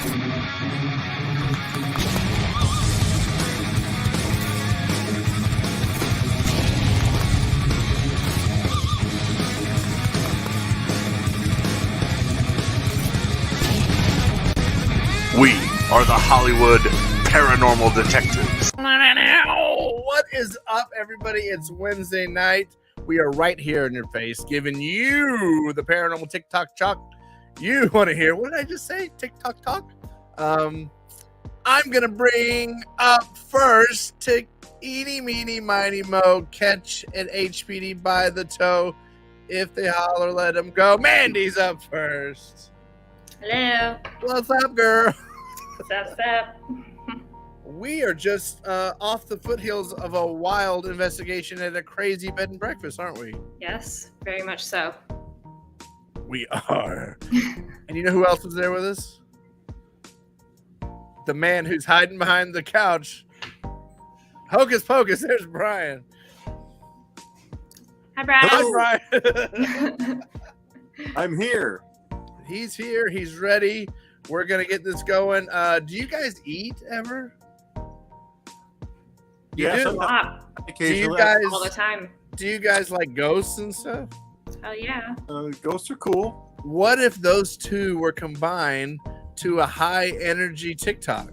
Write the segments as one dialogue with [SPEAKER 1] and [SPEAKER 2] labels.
[SPEAKER 1] We are the Hollywood Paranormal Detectives.
[SPEAKER 2] What is up, everybody? It's Wednesday night. We are right here in your face, giving you the paranormal TikTok talk you want to hear. What did I just say? TikTok talk? I'm going to bring up first to Eeny, Meeny, Miny, Mo, catch an HPD by the toe. If they holler, let them go. Mandy's up first.
[SPEAKER 3] Hello.
[SPEAKER 2] What's up, girl?
[SPEAKER 3] What's up?
[SPEAKER 2] We are just off the foothills of a wild investigation at a crazy bed and breakfast, aren't we?
[SPEAKER 3] Yes, very much so.
[SPEAKER 2] We are. And you know who else was there with us? The man who's hiding behind the couch. Hocus pocus, there's Brian.
[SPEAKER 3] Hi, Brian.
[SPEAKER 2] Hi, Brian.
[SPEAKER 4] I'm here.
[SPEAKER 2] He's here. He's ready. We're going to get this going. Do you guys eat ever?
[SPEAKER 4] Yes,
[SPEAKER 2] do?
[SPEAKER 4] occasionally.
[SPEAKER 2] Do you guys,
[SPEAKER 3] all the time.
[SPEAKER 2] do you guys like ghosts and stuff?
[SPEAKER 3] Oh, yeah.
[SPEAKER 4] Ghosts are cool.
[SPEAKER 2] What if those two were combined to a high energy TikTok?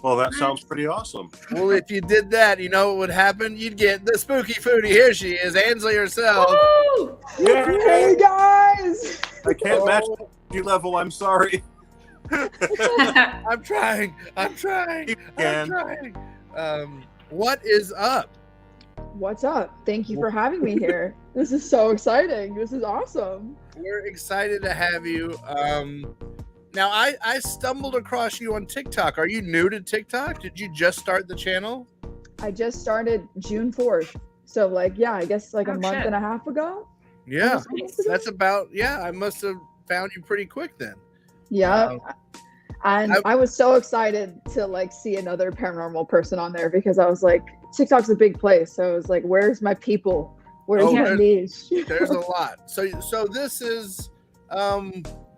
[SPEAKER 4] Well, that sounds pretty awesome.
[SPEAKER 2] Well, if you did that, you know what would happen? You'd get the spooky foodie. Here she is, Ansley herself.
[SPEAKER 3] Woo!
[SPEAKER 5] Hey guys!
[SPEAKER 4] I can't match the energy level. I'm sorry.
[SPEAKER 2] I'm trying. What is up?
[SPEAKER 5] What's up? Thank you for having me here. This is so exciting. This is awesome.
[SPEAKER 2] We're excited to have you. Now, I stumbled across you on TikTok. Are you new to TikTok? Did you just start the channel?
[SPEAKER 5] I just started June 4th. So, I guess a month
[SPEAKER 3] shit.
[SPEAKER 5] and a half ago.
[SPEAKER 2] Yeah,
[SPEAKER 3] Nice.
[SPEAKER 2] that's about, I must have found you pretty quick then.
[SPEAKER 5] Yeah. And I was so excited to see another paranormal person on there because I was like, TikTok's a big place. So I was like, where's my people? Where's my niche?
[SPEAKER 2] There's a lot. So this is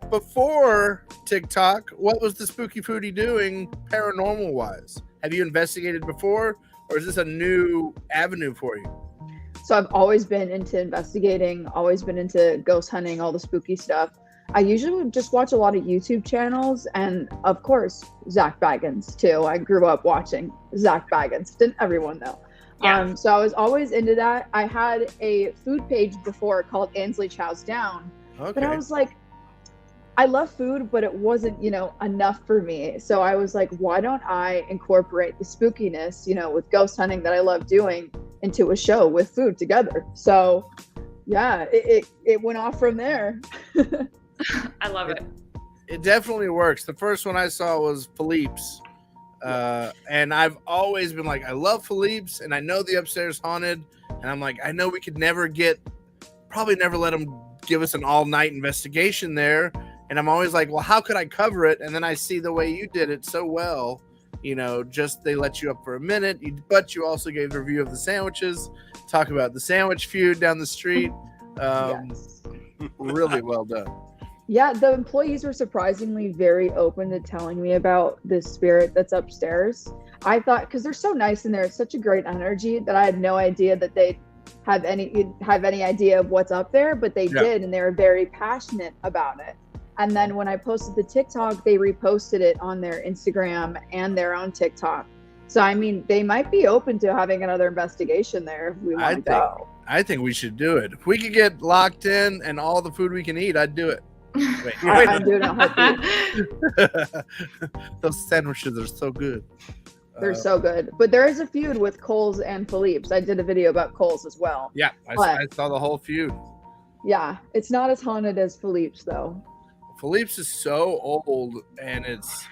[SPEAKER 2] before TikTok. What was the Spooky Foodie doing paranormal wise? Have you investigated before, or is this a new avenue for you?
[SPEAKER 5] So I've always been into investigating, always been into ghost hunting, all the spooky stuff. I usually would just watch a lot of YouTube channels and, of course, Zach Baggins, too. I grew up watching Zach Baggins. Didn't everyone know?
[SPEAKER 3] Yeah.
[SPEAKER 5] So I was always into that. I had a food page before called Ansley Chows Down.
[SPEAKER 2] Okay.
[SPEAKER 5] But I was like, I love food, but it wasn't, enough for me. So I was like, why don't I incorporate the spookiness, with ghost hunting that I love doing into a show with food together? So, yeah, it went off from there.
[SPEAKER 3] I love it.
[SPEAKER 2] It definitely works. The first one I saw was Philippe's. And I've always been like, I love Philippe's, and I know the upstairs haunted. And I'm like, I know we could probably never let them give us an all-night investigation there. And I'm always like, well, how could I cover it? And then I see the way you did it so well. Just they let you up for a minute, but you also gave the review of the sandwiches, talk about the sandwich feud down the street.
[SPEAKER 5] Yes.
[SPEAKER 2] Really well done.
[SPEAKER 5] Yeah, the employees were surprisingly very open to telling me about this spirit that's upstairs. I thought, because they're so nice in there, it's such a great energy that I had no idea that they'd have any idea of what's up there, but they did, and they were very passionate about it. And then when I posted the TikTok, they reposted it on their Instagram and their own TikTok. So, I mean, they might be open to having another investigation there if we want to go.
[SPEAKER 2] I think we should do it. If we could get locked in and all the food we can eat, I'd do it. Wait.
[SPEAKER 5] I'm doing a heartbeat.
[SPEAKER 2] Those sandwiches are so good.
[SPEAKER 5] They're so good. But there is a feud with Cole's and Philippe's. I did a video about Cole's as well.
[SPEAKER 2] Yeah, I saw the whole feud.
[SPEAKER 5] Yeah, it's not as haunted as Philippe's, though.
[SPEAKER 2] Philippe's is so old and it's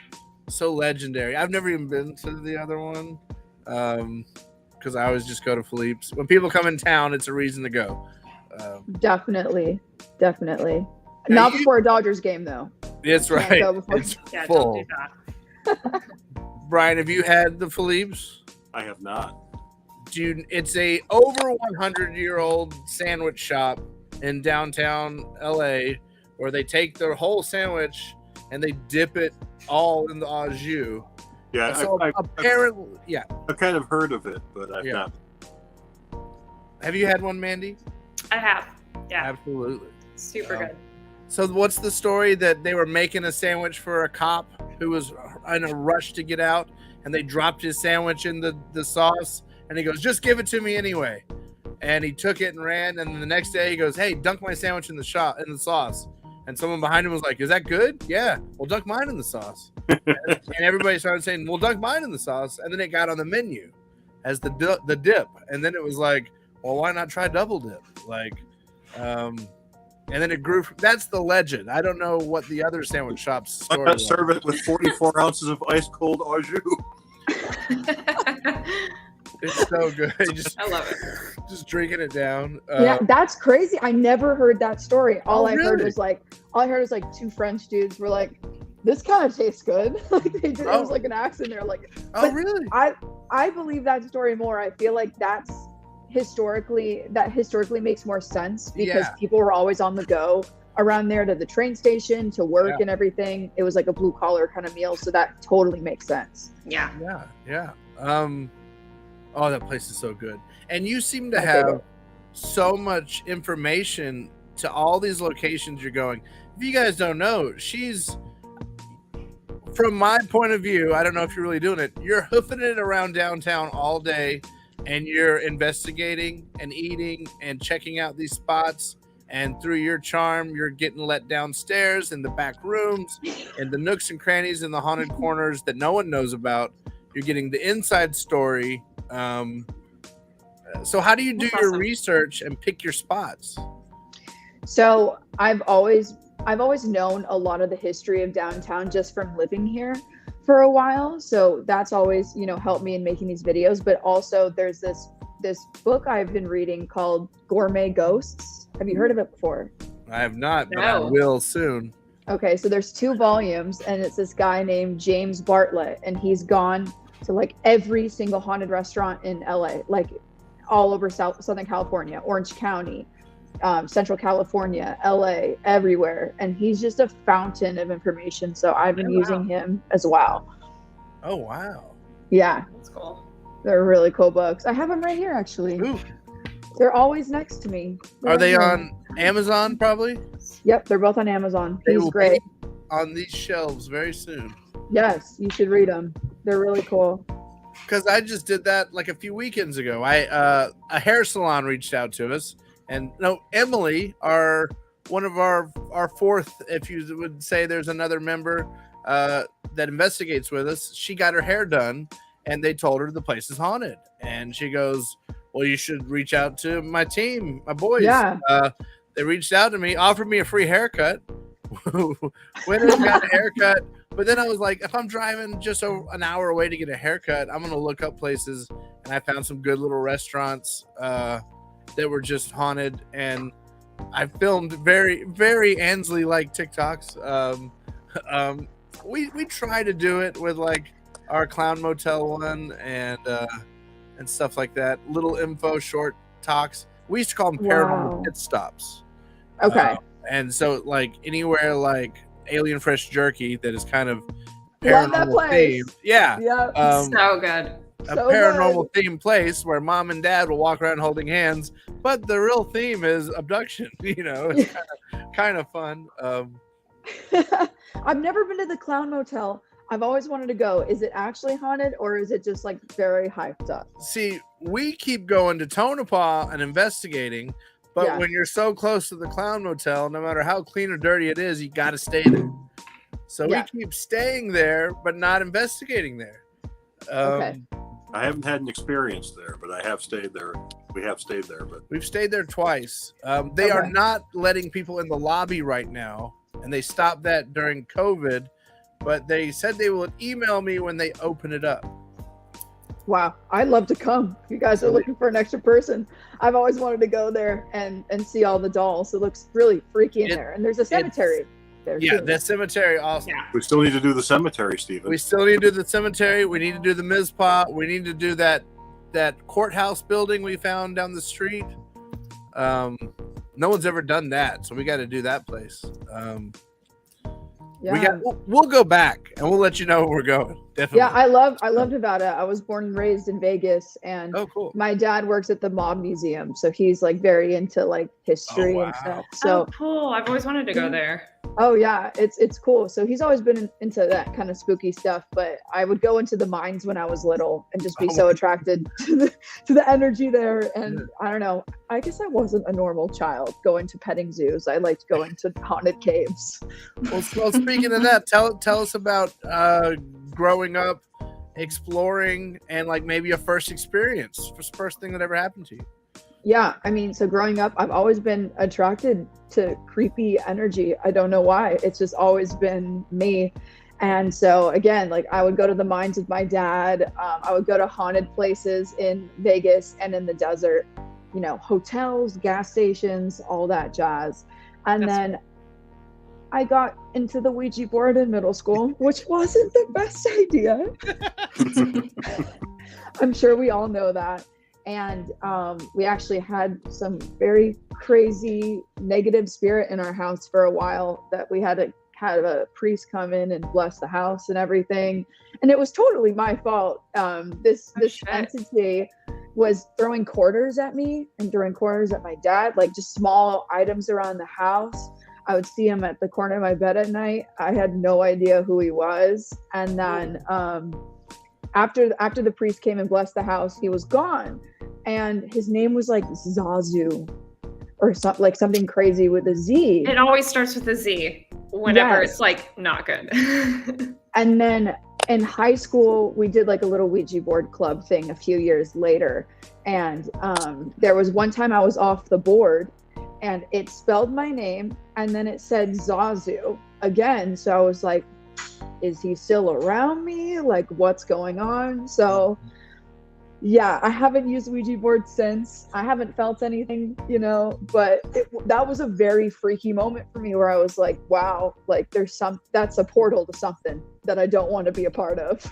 [SPEAKER 2] so legendary. I've never even been to the other one because I always just go to Philippe's. When people come in town, it's a reason to go.
[SPEAKER 5] Definitely. Not before a Dodgers game, though.
[SPEAKER 2] It's right. It's full.
[SPEAKER 3] Don't do that.
[SPEAKER 2] Brian, have you had the Philippe's?
[SPEAKER 4] I have not.
[SPEAKER 2] Dude, it's a over 100-year-old sandwich shop in downtown LA where they take their whole sandwich and they dip it all in the au jus.
[SPEAKER 4] Yeah,
[SPEAKER 2] So apparently, yeah.
[SPEAKER 4] I've kind of heard of it, but I've
[SPEAKER 2] Yeah.
[SPEAKER 4] not.
[SPEAKER 2] Have you had one, Mandy?
[SPEAKER 3] I have. Yeah.
[SPEAKER 2] Absolutely.
[SPEAKER 3] Super good.
[SPEAKER 2] So what's the story that they were making a sandwich for a cop who was in a rush to get out, and they dropped his sandwich in the sauce, and he goes, "Just give it to me anyway." And he took it and ran, and the next day he goes, "Hey, dunk my sandwich in the sauce." And someone behind him was like, "Is that good?" "Yeah." "Well, dunk mine in the sauce." and everybody started saying, "Well, dunk mine in the sauce." And then it got on the menu as the dip, and then it was like, "Well, why not try double dip?" Like, and then it grew. That's the legend. I don't know what the other sandwich shops
[SPEAKER 4] Why
[SPEAKER 2] story
[SPEAKER 4] not
[SPEAKER 2] was.
[SPEAKER 4] serve it with 44 ounces of ice cold au jus?
[SPEAKER 2] It's so good.
[SPEAKER 3] I love it.
[SPEAKER 2] Just drinking it down.
[SPEAKER 5] Yeah, that's crazy. I never heard that story. All
[SPEAKER 2] Oh,
[SPEAKER 5] I heard
[SPEAKER 2] really?
[SPEAKER 5] was like two French dudes were like, "This kind of tastes good." Like they did. It was like an accent there. Like,
[SPEAKER 2] Oh,
[SPEAKER 5] but
[SPEAKER 2] really?
[SPEAKER 5] I believe that story more. I feel like that historically makes more sense because
[SPEAKER 2] Yeah.
[SPEAKER 5] people were always on the go around there to the train station to work
[SPEAKER 2] Yeah.
[SPEAKER 5] and everything. It was like a blue collar kind of meal, so that totally makes sense.
[SPEAKER 3] Yeah.
[SPEAKER 2] Yeah. Oh, that place is so good. And you seem to
[SPEAKER 5] My
[SPEAKER 2] have
[SPEAKER 5] favorite.
[SPEAKER 2] so much information to all these locations you're going. If you guys don't know, she's, from my point of view, I don't know if you're really doing it, you're hoofing it around downtown all day, and you're investigating and eating and checking out these spots. And through your charm, you're getting let downstairs in the back rooms and the nooks and crannies in the haunted corners that no one knows about. You're getting the inside story. So how do you do
[SPEAKER 3] That's
[SPEAKER 2] your
[SPEAKER 3] awesome.
[SPEAKER 2] research and pick your spots?
[SPEAKER 5] So I've always known a lot of the history of downtown just from living here for a while. So that's always, helped me in making these videos. But also there's this book I've been reading called Gourmet Ghosts. Have you heard of it before?
[SPEAKER 2] I have not, but I
[SPEAKER 3] No.
[SPEAKER 2] will soon.
[SPEAKER 5] Okay, so there's 2 volumes, and it's this guy named James Bartlett, and he's gone to like every single haunted restaurant in LA, like all over Southern California, Orange County, Central California, LA, everywhere. And he's just a fountain of information. So I've been
[SPEAKER 3] Oh, wow.
[SPEAKER 5] using him as well.
[SPEAKER 2] Oh, wow.
[SPEAKER 5] Yeah,
[SPEAKER 3] That's cool.
[SPEAKER 5] they're really cool books. I have them right here, actually.
[SPEAKER 2] Ooh.
[SPEAKER 5] They're always next to me.
[SPEAKER 2] Are they
[SPEAKER 5] Right here.
[SPEAKER 2] on Amazon probably?
[SPEAKER 5] Yep, they're both on Amazon.
[SPEAKER 2] They
[SPEAKER 5] He's
[SPEAKER 2] will
[SPEAKER 5] great.
[SPEAKER 2] be on these shelves very soon.
[SPEAKER 5] Yes, you should read them. They're really cool.
[SPEAKER 2] Because I just did that like a few weekends ago. A hair salon reached out to us, and Emily, one of our fourth, if you would say there's another member that investigates with us, she got her hair done, and they told her the place is haunted, and she goes, "Well, you should reach out to my team, my boys."
[SPEAKER 5] Yeah.
[SPEAKER 2] They reached out to me, offered me a free haircut. Went and got a haircut. But then I was like, if I'm driving just an hour away to get a haircut, I'm going to look up places. And I found some good little restaurants that were just haunted. And I filmed very, very Ansley-like TikToks. We try to do it with like our Clown Motel one and stuff like that. Little info, short talks. We used to call them paranormal
[SPEAKER 5] Wow.
[SPEAKER 2] pit stops.
[SPEAKER 5] Okay.
[SPEAKER 2] And so, like anywhere like Alien Fresh Jerky that is kind of
[SPEAKER 5] Love that
[SPEAKER 2] paranormal
[SPEAKER 5] place.
[SPEAKER 2] themed. Yeah.
[SPEAKER 5] Yep.
[SPEAKER 3] So good.
[SPEAKER 2] A
[SPEAKER 5] So
[SPEAKER 2] paranormal themed place where mom and dad will walk around holding hands, but the real theme is abduction. It's kind of fun.
[SPEAKER 5] I've never been to the Clown Motel. I've always wanted to go. Is it actually haunted or is it just like very hyped up?
[SPEAKER 2] See, we keep going to Tonopah and investigating, but
[SPEAKER 5] Yeah.
[SPEAKER 2] when you're so close to the Clown Motel, no matter how clean or dirty it is, you got to stay there. So
[SPEAKER 5] Yeah.
[SPEAKER 2] we keep staying there, but not investigating there.
[SPEAKER 5] Okay.
[SPEAKER 4] I haven't had an experience there, but I have stayed there. We have stayed there, but
[SPEAKER 2] We've stayed there twice. They are
[SPEAKER 5] Okay.
[SPEAKER 2] not letting people in the lobby right now, and they stopped that during COVID, but they said they will email me when they open it up.
[SPEAKER 5] Wow. I'd love to come. If you guys are looking for an extra person, I've always wanted to go there and see all the dolls. It looks really freaky in there. And there's a cemetery there
[SPEAKER 2] Yeah,
[SPEAKER 5] too.
[SPEAKER 2] that cemetery also.
[SPEAKER 3] Yeah.
[SPEAKER 4] we still need to do the cemetery, Stephen.
[SPEAKER 2] We still need to do the cemetery. We need to do the Mizpah. We need to do that courthouse building we found down the street. No one's ever done that, so we got to do that place.
[SPEAKER 5] Yeah.
[SPEAKER 2] We'll go back and we'll let you know where we're going. Definitely.
[SPEAKER 5] Yeah, I loved Nevada. I was born and raised in Vegas, and
[SPEAKER 2] Oh, cool.
[SPEAKER 5] my dad works at the Mob Museum, so he's like very into like history and stuff. So
[SPEAKER 3] Oh, cool. I've always wanted to go there.
[SPEAKER 5] oh yeah, it's cool. So he's always been into that kind of spooky stuff. But I would go into the mines when I was little and just be so attracted to the energy there. And I don't know. I guess I wasn't a normal child going to petting zoos. I liked going to haunted caves.
[SPEAKER 2] Well, speaking of that, tell us about growing up, exploring, and like maybe a first experience, first thing that ever happened to you.
[SPEAKER 5] Yeah, I mean, so growing up, I've always been attracted to creepy energy. I don't know why. It's just always been me. And so again, like I would go to the mines with my dad. I would go to haunted places in Vegas and in the desert, you know, hotels, gas stations, all that jazz. And then I got into the Ouija board in middle school, which wasn't the best idea. I'm sure we all know that. And we actually had some very crazy negative spirit in our house for a while that we had to have a priest come in and bless the house and everything. And it was totally my fault. This entity was throwing quarters at me and throwing quarters at my dad, like just small items around the house. I would see him at the corner of my bed at night. I had no idea who he was. And then after the priest came and blessed the house, he was gone. And his name was like Zazu or like something crazy with a Z.
[SPEAKER 3] It always starts with a Z whenever it's like not good.
[SPEAKER 5] And then in high school, we did like a little Ouija board club thing a few years later. And there was one time I was off the board and it spelled my name and then it said Zazu again. So I was like, is he still around me? Like, what's going on? So yeah, I haven't used Ouija board since. I haven't felt anything, you know, but that was a very freaky moment for me where I was like, wow, like that's a portal to something that I don't want to be a part of.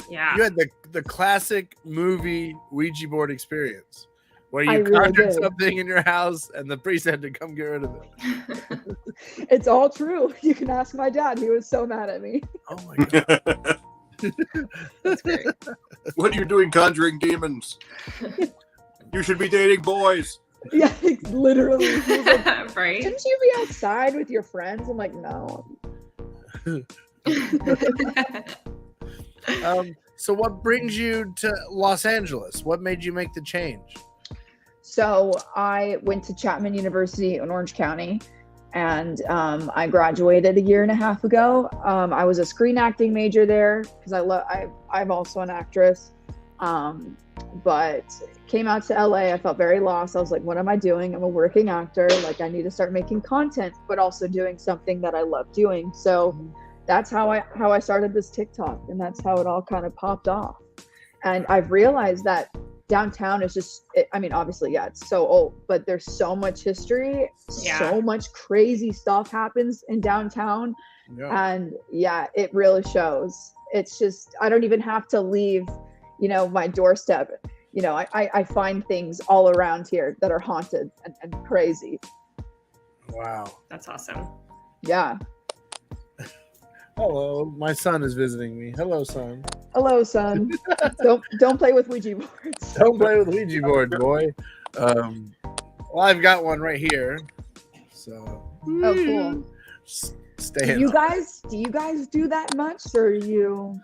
[SPEAKER 3] Yeah.
[SPEAKER 2] You had the classic movie Ouija board experience where you
[SPEAKER 5] really
[SPEAKER 2] conjured
[SPEAKER 5] did.
[SPEAKER 2] something in your house and the priest had to come get rid of it.
[SPEAKER 5] It's all true. You can ask my dad. He was so mad at me.
[SPEAKER 2] Oh my God.
[SPEAKER 3] That's great.
[SPEAKER 4] What are you doing conjuring demons? You should be dating boys.
[SPEAKER 5] Yeah, literally. He was like,
[SPEAKER 3] Right?
[SPEAKER 5] shouldn't you be outside with your friends? I'm like, no.
[SPEAKER 2] So what brings you to Los Angeles? What made you make the change?
[SPEAKER 5] So I went to Chapman University in Orange County, and I graduated a year and a half ago. I was a screen acting major there because I'm also an actress, but came out to LA. I felt very lost. I was like, what am I doing? I'm a working actor. Like, I need to start making content, but also doing something that I love doing. So that's how I started this TikTok, and that's how it all kind of popped off. And I've realized that downtown is just, I mean, obviously, yeah, it's so old, but there's so much history, so much crazy stuff happens in downtown. Yeah. And yeah, it really shows. It's just, I don't even have to leave, you know, my doorstep. You know, I find things all around here that are haunted and crazy.
[SPEAKER 2] Wow.
[SPEAKER 3] That's awesome.
[SPEAKER 5] Yeah.
[SPEAKER 2] Hello, my son is visiting me. Hello, son.
[SPEAKER 5] Hello, son. don't play with Ouija boards.
[SPEAKER 2] Don't play with Ouija board, boy. Well, I've got one right here. So.
[SPEAKER 5] Oh, cool.
[SPEAKER 2] Stay.
[SPEAKER 5] Do you guys do that much, or you?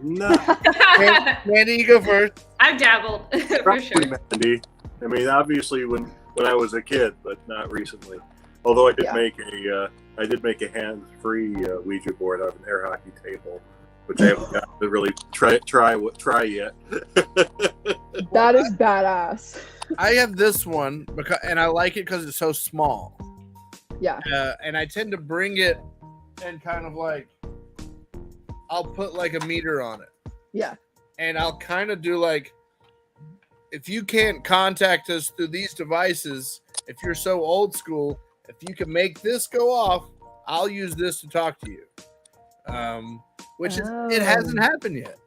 [SPEAKER 4] No.
[SPEAKER 2] Mandy, you go first.
[SPEAKER 3] I've dabbled for
[SPEAKER 4] Probably,
[SPEAKER 3] sure.
[SPEAKER 4] Mandy. I mean, obviously when I was a kid, but not recently. Although I did make a hands-free Ouija board out of an air hockey table, which I haven't got to really try yet.
[SPEAKER 5] That is badass.
[SPEAKER 2] I have this one and I like it because it's so small.
[SPEAKER 5] Yeah.
[SPEAKER 2] And I tend to bring it and kind of like, I'll put like a meter on it.
[SPEAKER 5] Yeah.
[SPEAKER 2] And I'll kind of do like, if you can't contact us through these devices, if you're so old school, if you can make this go off, I'll use this to talk to you. It hasn't happened yet.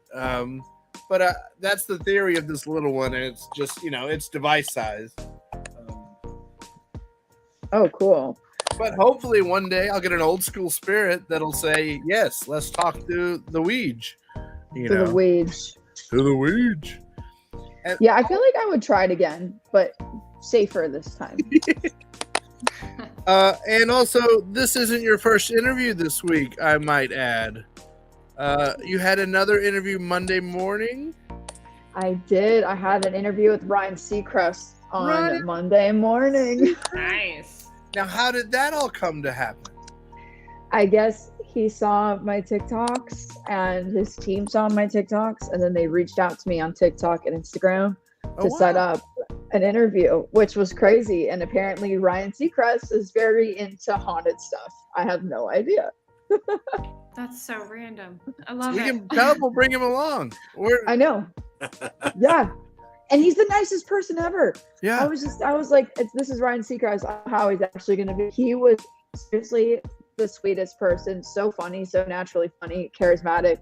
[SPEAKER 2] But that's the theory of this little one, and it's just, you know, it's device size.
[SPEAKER 5] Oh, cool.
[SPEAKER 2] But hopefully one day I'll get an old school spirit that'll say, yes, let's talk to the Ouija.
[SPEAKER 5] To the Ouija.
[SPEAKER 2] To the Ouija.
[SPEAKER 5] Yeah, I feel like I would try it again, but safer this time.
[SPEAKER 2] And also, this isn't your first interview this week, I might add. You had another interview Monday morning?
[SPEAKER 5] I did. I had an interview with Ryan Seacrest on Monday morning.
[SPEAKER 3] Nice.
[SPEAKER 2] Now, how did that all come to happen?
[SPEAKER 5] I guess he saw my TikToks and his team saw my TikToks, and then they reached out to me on TikTok and Instagram to set up an interview, which was crazy. And apparently Ryan Seacrest is very into haunted stuff. I have no idea.
[SPEAKER 3] That's so random. I love
[SPEAKER 2] We
[SPEAKER 3] it.
[SPEAKER 2] can tell him, we'll bring him along.
[SPEAKER 5] I know. Yeah. And he's the nicest person ever.
[SPEAKER 2] Yeah.
[SPEAKER 5] I was like, this is Ryan Seacrest, how he's actually going to be. He was seriously the sweetest person. So funny, so naturally funny, charismatic.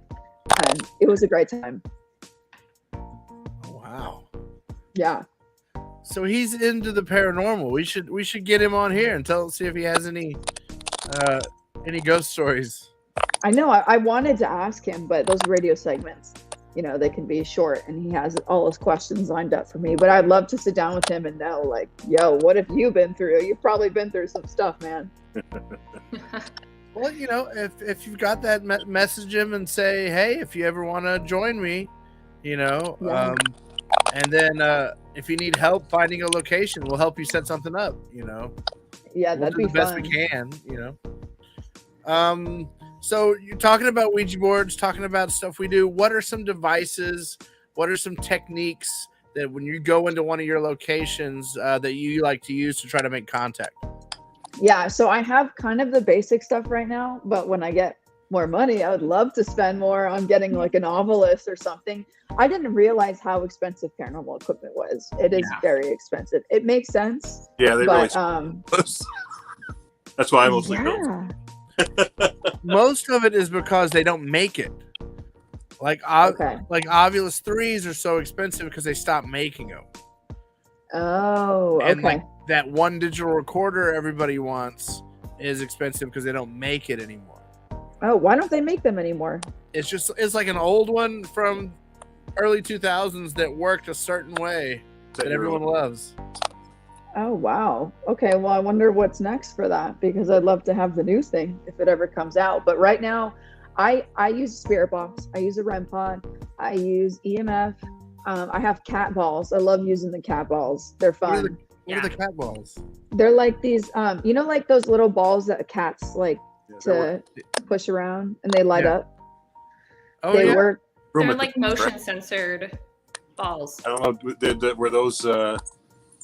[SPEAKER 5] And it was a great time.
[SPEAKER 2] Wow.
[SPEAKER 5] Yeah.
[SPEAKER 2] So he's into the paranormal. We should get him on here and see if he has any ghost stories.
[SPEAKER 5] I know. I wanted to ask him, but those radio segments, they can be short, and he has all his questions lined up for me. But I'd love to sit down with him and know, like, yo, what have you been through? You've probably been through some stuff, man.
[SPEAKER 2] Well, if you've got that, message him and say, hey, if you ever want to join me,
[SPEAKER 5] Yeah.
[SPEAKER 2] And then if you need help finding a location, we'll help you set something up.
[SPEAKER 5] Yeah, that'd be
[SPEAKER 2] the best
[SPEAKER 5] fun.
[SPEAKER 2] we can. So you're talking about Ouija boards, talking about stuff we do. What are some devices? What are some techniques that when you go into one of your locations that you like to use to try to make contact?
[SPEAKER 5] Yeah, so I have kind of the basic stuff right now, but when I get more money, I would love to spend more on getting like an Ovilus or something. I didn't realize how expensive paranormal equipment was. It is very expensive. It makes sense.
[SPEAKER 4] Yeah, they
[SPEAKER 5] but,
[SPEAKER 4] really. That's why I mostly built.
[SPEAKER 2] Most of it is because they don't make it. Like Ovilus 3s are so expensive because they stopped making them.
[SPEAKER 5] Oh, okay.
[SPEAKER 2] And like that one digital recorder everybody wants is expensive because they don't make it anymore.
[SPEAKER 5] Oh, why don't they make them anymore?
[SPEAKER 2] It's like an old one from early 2000s that worked a certain way that everyone loves.
[SPEAKER 5] Oh, wow. Okay, well, I wonder what's next for that, because I'd love to have the new thing if it ever comes out. But right now, I use a spirit box. I use a REM pod. I use EMF. I have cat balls. I love using the cat balls. They're fun.
[SPEAKER 2] What are the cat balls?
[SPEAKER 5] They're like these, like those little balls that cats like to push around and they light up.
[SPEAKER 2] Oh,
[SPEAKER 5] they work.
[SPEAKER 3] They're like motion censored balls.
[SPEAKER 4] I don't know. Were those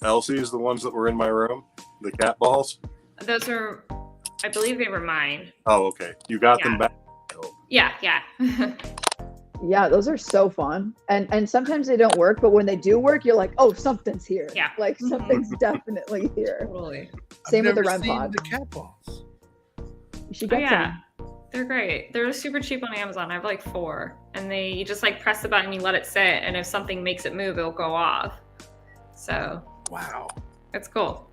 [SPEAKER 4] Elsie's the ones that were in my room? The cat balls?
[SPEAKER 3] Those are, I believe they were mine.
[SPEAKER 4] Oh, okay. You got them back?
[SPEAKER 3] Yeah.
[SPEAKER 5] Yeah, those are so fun. And sometimes they don't work, but when they do work, you're like, oh, something's here.
[SPEAKER 3] Yeah.
[SPEAKER 5] Like something's definitely here.
[SPEAKER 3] Totally.
[SPEAKER 5] Same with the
[SPEAKER 2] I've never
[SPEAKER 5] REM
[SPEAKER 2] seen
[SPEAKER 5] pod.
[SPEAKER 2] the cat balls.
[SPEAKER 5] You should get some.
[SPEAKER 3] They're great. They're super cheap on Amazon. I have like 4. And you just like press the button, you let it sit, and if something makes it move, it'll go off. So
[SPEAKER 2] wow.
[SPEAKER 3] It's cool.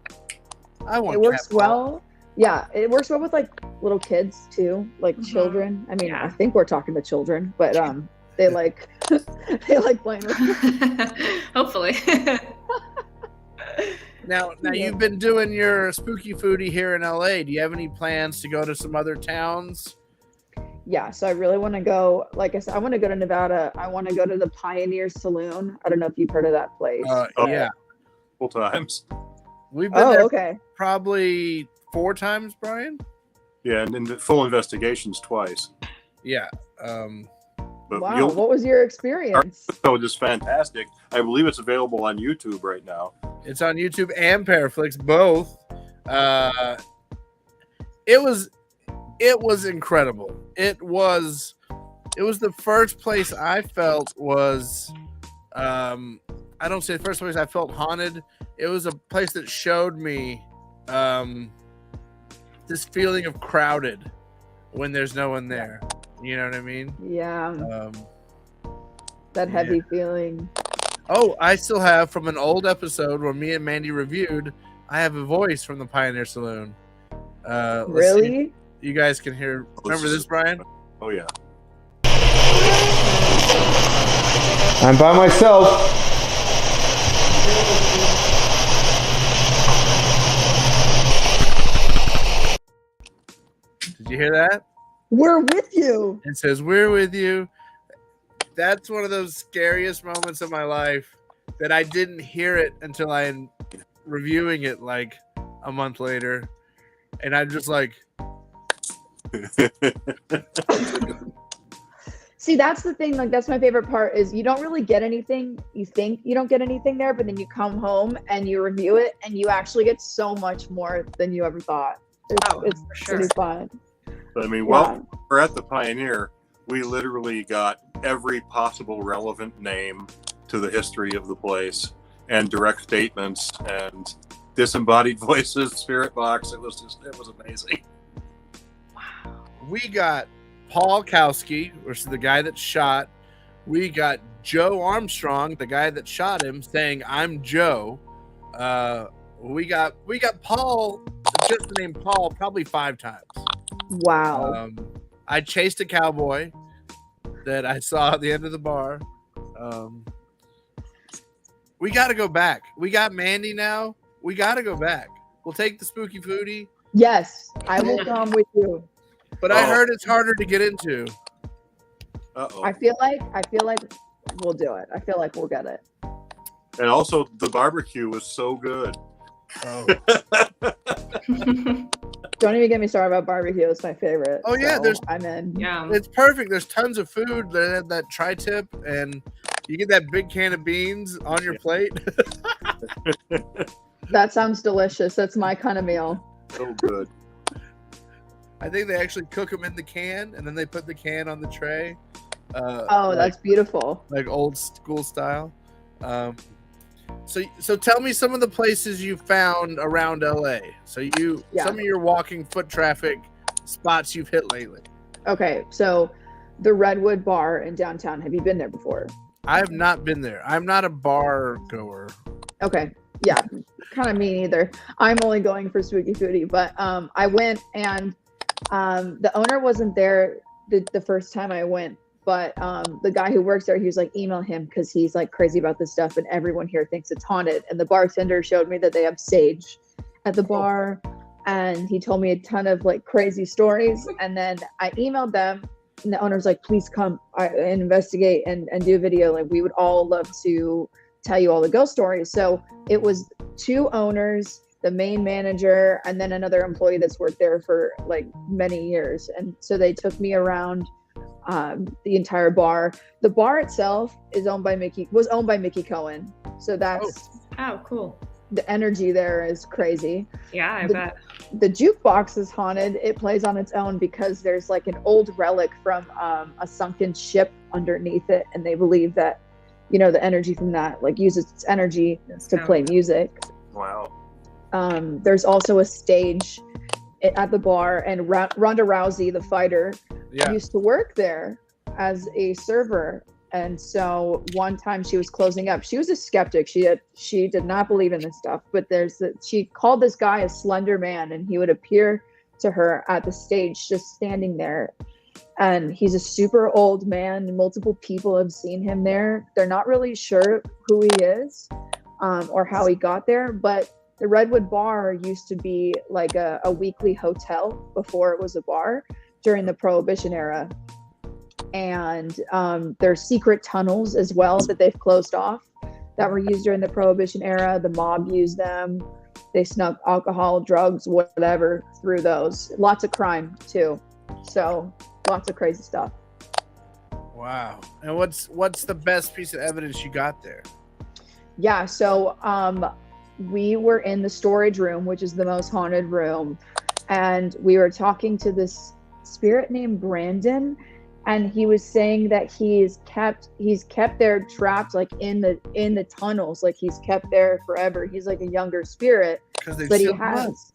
[SPEAKER 5] It works well. Yeah, it works well with like little kids too, like children. I mean, I think we're talking to children, but they like playing with them.
[SPEAKER 3] Hopefully.
[SPEAKER 2] Now you've been doing your spooky foodie here in LA. Do you have any plans to go to some other towns?
[SPEAKER 5] Yeah, so I really want to go. Like I said, I want to go to Nevada. I want to go to the Pioneer Saloon. I don't know if you've heard of that place.
[SPEAKER 2] Yeah,
[SPEAKER 4] multiple times.
[SPEAKER 2] We've been there
[SPEAKER 5] okay.
[SPEAKER 2] Probably 4 times, Brian.
[SPEAKER 4] Yeah, and in the full investigations twice.
[SPEAKER 2] Yeah.
[SPEAKER 4] But
[SPEAKER 5] wow, what was your experience?
[SPEAKER 4] Oh, just fantastic. I believe it's available on YouTube right now.
[SPEAKER 2] It's on YouTube and Paraflix, both. It was incredible. It was the first place I felt was I don't say the first place I felt haunted. It was a place that showed me this feeling of crowded when there's no one there. You know what I mean?
[SPEAKER 5] Yeah. That heavy feeling.
[SPEAKER 2] Oh, I still have from an old episode where me and Mandy reviewed. I have a voice from the Pioneer Saloon. Let's see.
[SPEAKER 5] Really?
[SPEAKER 2] You guys can hear. Remember this, Brian?
[SPEAKER 4] Oh yeah.
[SPEAKER 6] I'm by myself.
[SPEAKER 2] Did you hear that?
[SPEAKER 5] We're with you.
[SPEAKER 2] It says, "We're with you." That's one of those scariest moments of my life that I didn't hear it until I'm reviewing it like a month later. And I'm just like,
[SPEAKER 5] See, that's the thing. Like, that's my favorite part is you don't really get anything. You think you don't get anything there, but then you come home and you review it and you actually get so much more than you ever thought. It's
[SPEAKER 3] for sure.
[SPEAKER 5] pretty fun.
[SPEAKER 4] But I mean,
[SPEAKER 5] Yeah.
[SPEAKER 4] well, we're at the Pioneer. We literally got every possible relevant name to the history of the place and direct statements and disembodied voices, spirit box. It was amazing.
[SPEAKER 2] we got Paul Kowski, which is the guy that shot. We got Joe Armstrong, the guy that shot him, saying, "I'm Joe." We got Paul, just the name Paul, probably 5 times.
[SPEAKER 5] Wow.
[SPEAKER 2] I chased a cowboy that I saw at the end of the bar. We got to go back. We got Mandy now. We got to go back. We'll take the Spooky Foodie.
[SPEAKER 5] Yes, I will come with you.
[SPEAKER 2] But I heard it's harder to get into.
[SPEAKER 4] Uh-oh.
[SPEAKER 5] I feel like we'll do it. I feel like we'll get it.
[SPEAKER 4] And also, the barbecue was so good.
[SPEAKER 2] Oh,
[SPEAKER 5] Don't even get me started about barbecue. It's my favorite.
[SPEAKER 2] Oh, yeah,
[SPEAKER 5] so
[SPEAKER 2] there's-
[SPEAKER 5] I'm in.
[SPEAKER 3] Yeah.
[SPEAKER 2] it's perfect. There's tons of food. They have that tri-tip, and you get that big can of beans on your plate.
[SPEAKER 5] That sounds delicious. That's my kind of meal.
[SPEAKER 4] So good.
[SPEAKER 2] I think they actually cook them in the can, and then they put the can on the tray.
[SPEAKER 5] That's beautiful.
[SPEAKER 2] like old school style. So tell me some of the places you found around LA. Some of your walking foot traffic spots you've hit lately.
[SPEAKER 5] Okay, so the Redwood Bar in downtown. Have you been there before?
[SPEAKER 2] I have not been there. I'm not a bar goer.
[SPEAKER 5] Okay. Yeah, kind of me neither. I'm only going for Spooky Foodie, but I went and the owner wasn't there the first time I went, but the guy who works there, he was like, email him because he's like crazy about this stuff and everyone here thinks it's haunted. And the bartender showed me that they have sage at the bar and he told me a ton of like crazy stories. And then I emailed them and the owner's like, please come and investigate and do a video. Like we would all love to tell you all the ghost stories. So it was 2 owners, the main manager, and then another employee that's worked there for like many years. And so they took me around the entire bar. The bar itself was owned by Mickey Cohen. So that's
[SPEAKER 3] Oh, cool.
[SPEAKER 5] the energy there is crazy.
[SPEAKER 3] Yeah, I bet.
[SPEAKER 5] The jukebox is haunted. It plays on its own because there's like an old relic from a sunken ship underneath it, and they believe that the energy from that like uses its energy to play music.
[SPEAKER 4] Wow.
[SPEAKER 5] There's also a stage at the bar, and Ronda Rousey, the fighter, used to work there as a server. And so one time she was closing up. She was a skeptic. She did not believe in this stuff. But she called this guy a slender man, and he would appear to her at the stage just standing there. And he's a super old man. Multiple people have seen him there. They're not really sure who he is or how he got there. But the Redwood Bar used to be like a weekly hotel before it was a bar during the Prohibition era. And there's secret tunnels as well that they've closed off that were used during the Prohibition era. The mob used them. They snuck alcohol, drugs, whatever through those. Lots of crime too. So lots of crazy stuff.
[SPEAKER 2] Wow. And what's the best piece of evidence you got there?
[SPEAKER 5] Yeah, so we were in the storage room, which is the most haunted room, and we were talking to this spirit named Brandon, and he was saying that he's kept there trapped like in the tunnels, like he's kept there forever. He's like a younger spirit, but he has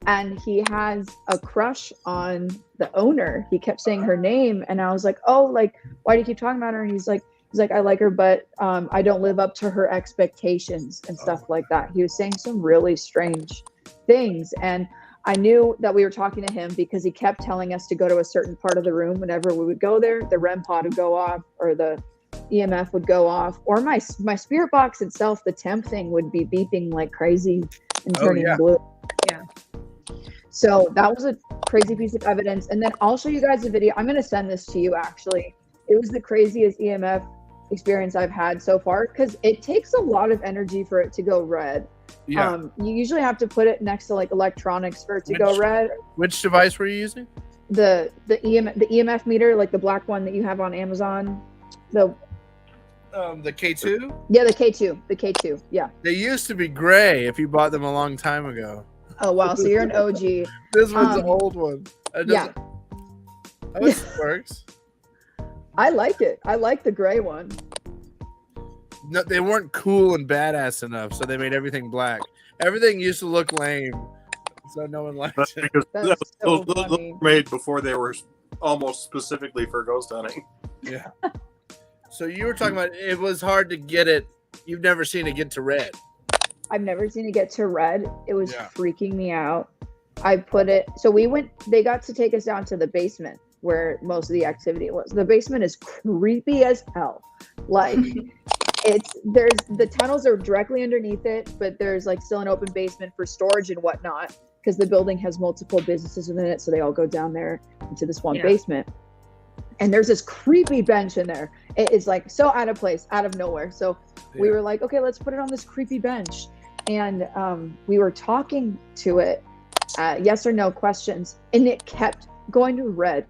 [SPEAKER 5] and he has a crush on the owner. He kept saying her name, and I was like, oh, like, why do you keep talking about her? And he's like, I like her, but I don't live up to her expectations and stuff like that. He was saying some really strange things. And I knew that we were talking to him because he kept telling us to go to a certain part of the room. Whenever we would go there, the REM pod would go off, or the EMF would go off, or my spirit box itself, the temp thing, would be beeping like crazy and turning blue.
[SPEAKER 3] Yeah.
[SPEAKER 5] So that was a crazy piece of evidence. And then I'll show you guys a video. I'm going to send this to you, actually. It was the craziest EMF experience I've had so far, because it takes a lot of energy for it to go red.
[SPEAKER 2] Yeah.
[SPEAKER 5] You usually have to put it next to like electronics for it to go red.
[SPEAKER 2] Which device were you using?
[SPEAKER 5] The EMF meter, like the black one that you have on Amazon. The
[SPEAKER 2] K2?
[SPEAKER 5] Yeah, the K2. Yeah.
[SPEAKER 2] They used to be gray if you bought them a long time ago.
[SPEAKER 5] Oh wow, so you're an OG.
[SPEAKER 2] This one's an old one.
[SPEAKER 5] Yeah.
[SPEAKER 2] Oh, this works.
[SPEAKER 5] I like it. I like the gray one.
[SPEAKER 2] No, they weren't cool and badass enough, so they made everything black. Everything used to look lame, so no one liked
[SPEAKER 4] That's
[SPEAKER 2] it.
[SPEAKER 4] because
[SPEAKER 5] So
[SPEAKER 4] those
[SPEAKER 5] funny.
[SPEAKER 4] were made before they were almost specifically for ghost hunting.
[SPEAKER 2] Yeah. So you were talking about it was hard to get it. You've never seen it get to red.
[SPEAKER 5] I've never seen it get to red. It was
[SPEAKER 2] Yeah.
[SPEAKER 5] freaking me out. They got to take us down to the basement where most of the activity was. The basement is creepy as hell. Like the tunnels are directly underneath it, but there's like still an open basement for storage and whatnot, because the building has multiple businesses within it. So they all go down there into this one basement. And there's this creepy bench in there. It is like so out of place, out of nowhere. So we were like, okay, let's put it on this creepy bench. And we were talking to it, yes or no questions, and it kept going to red,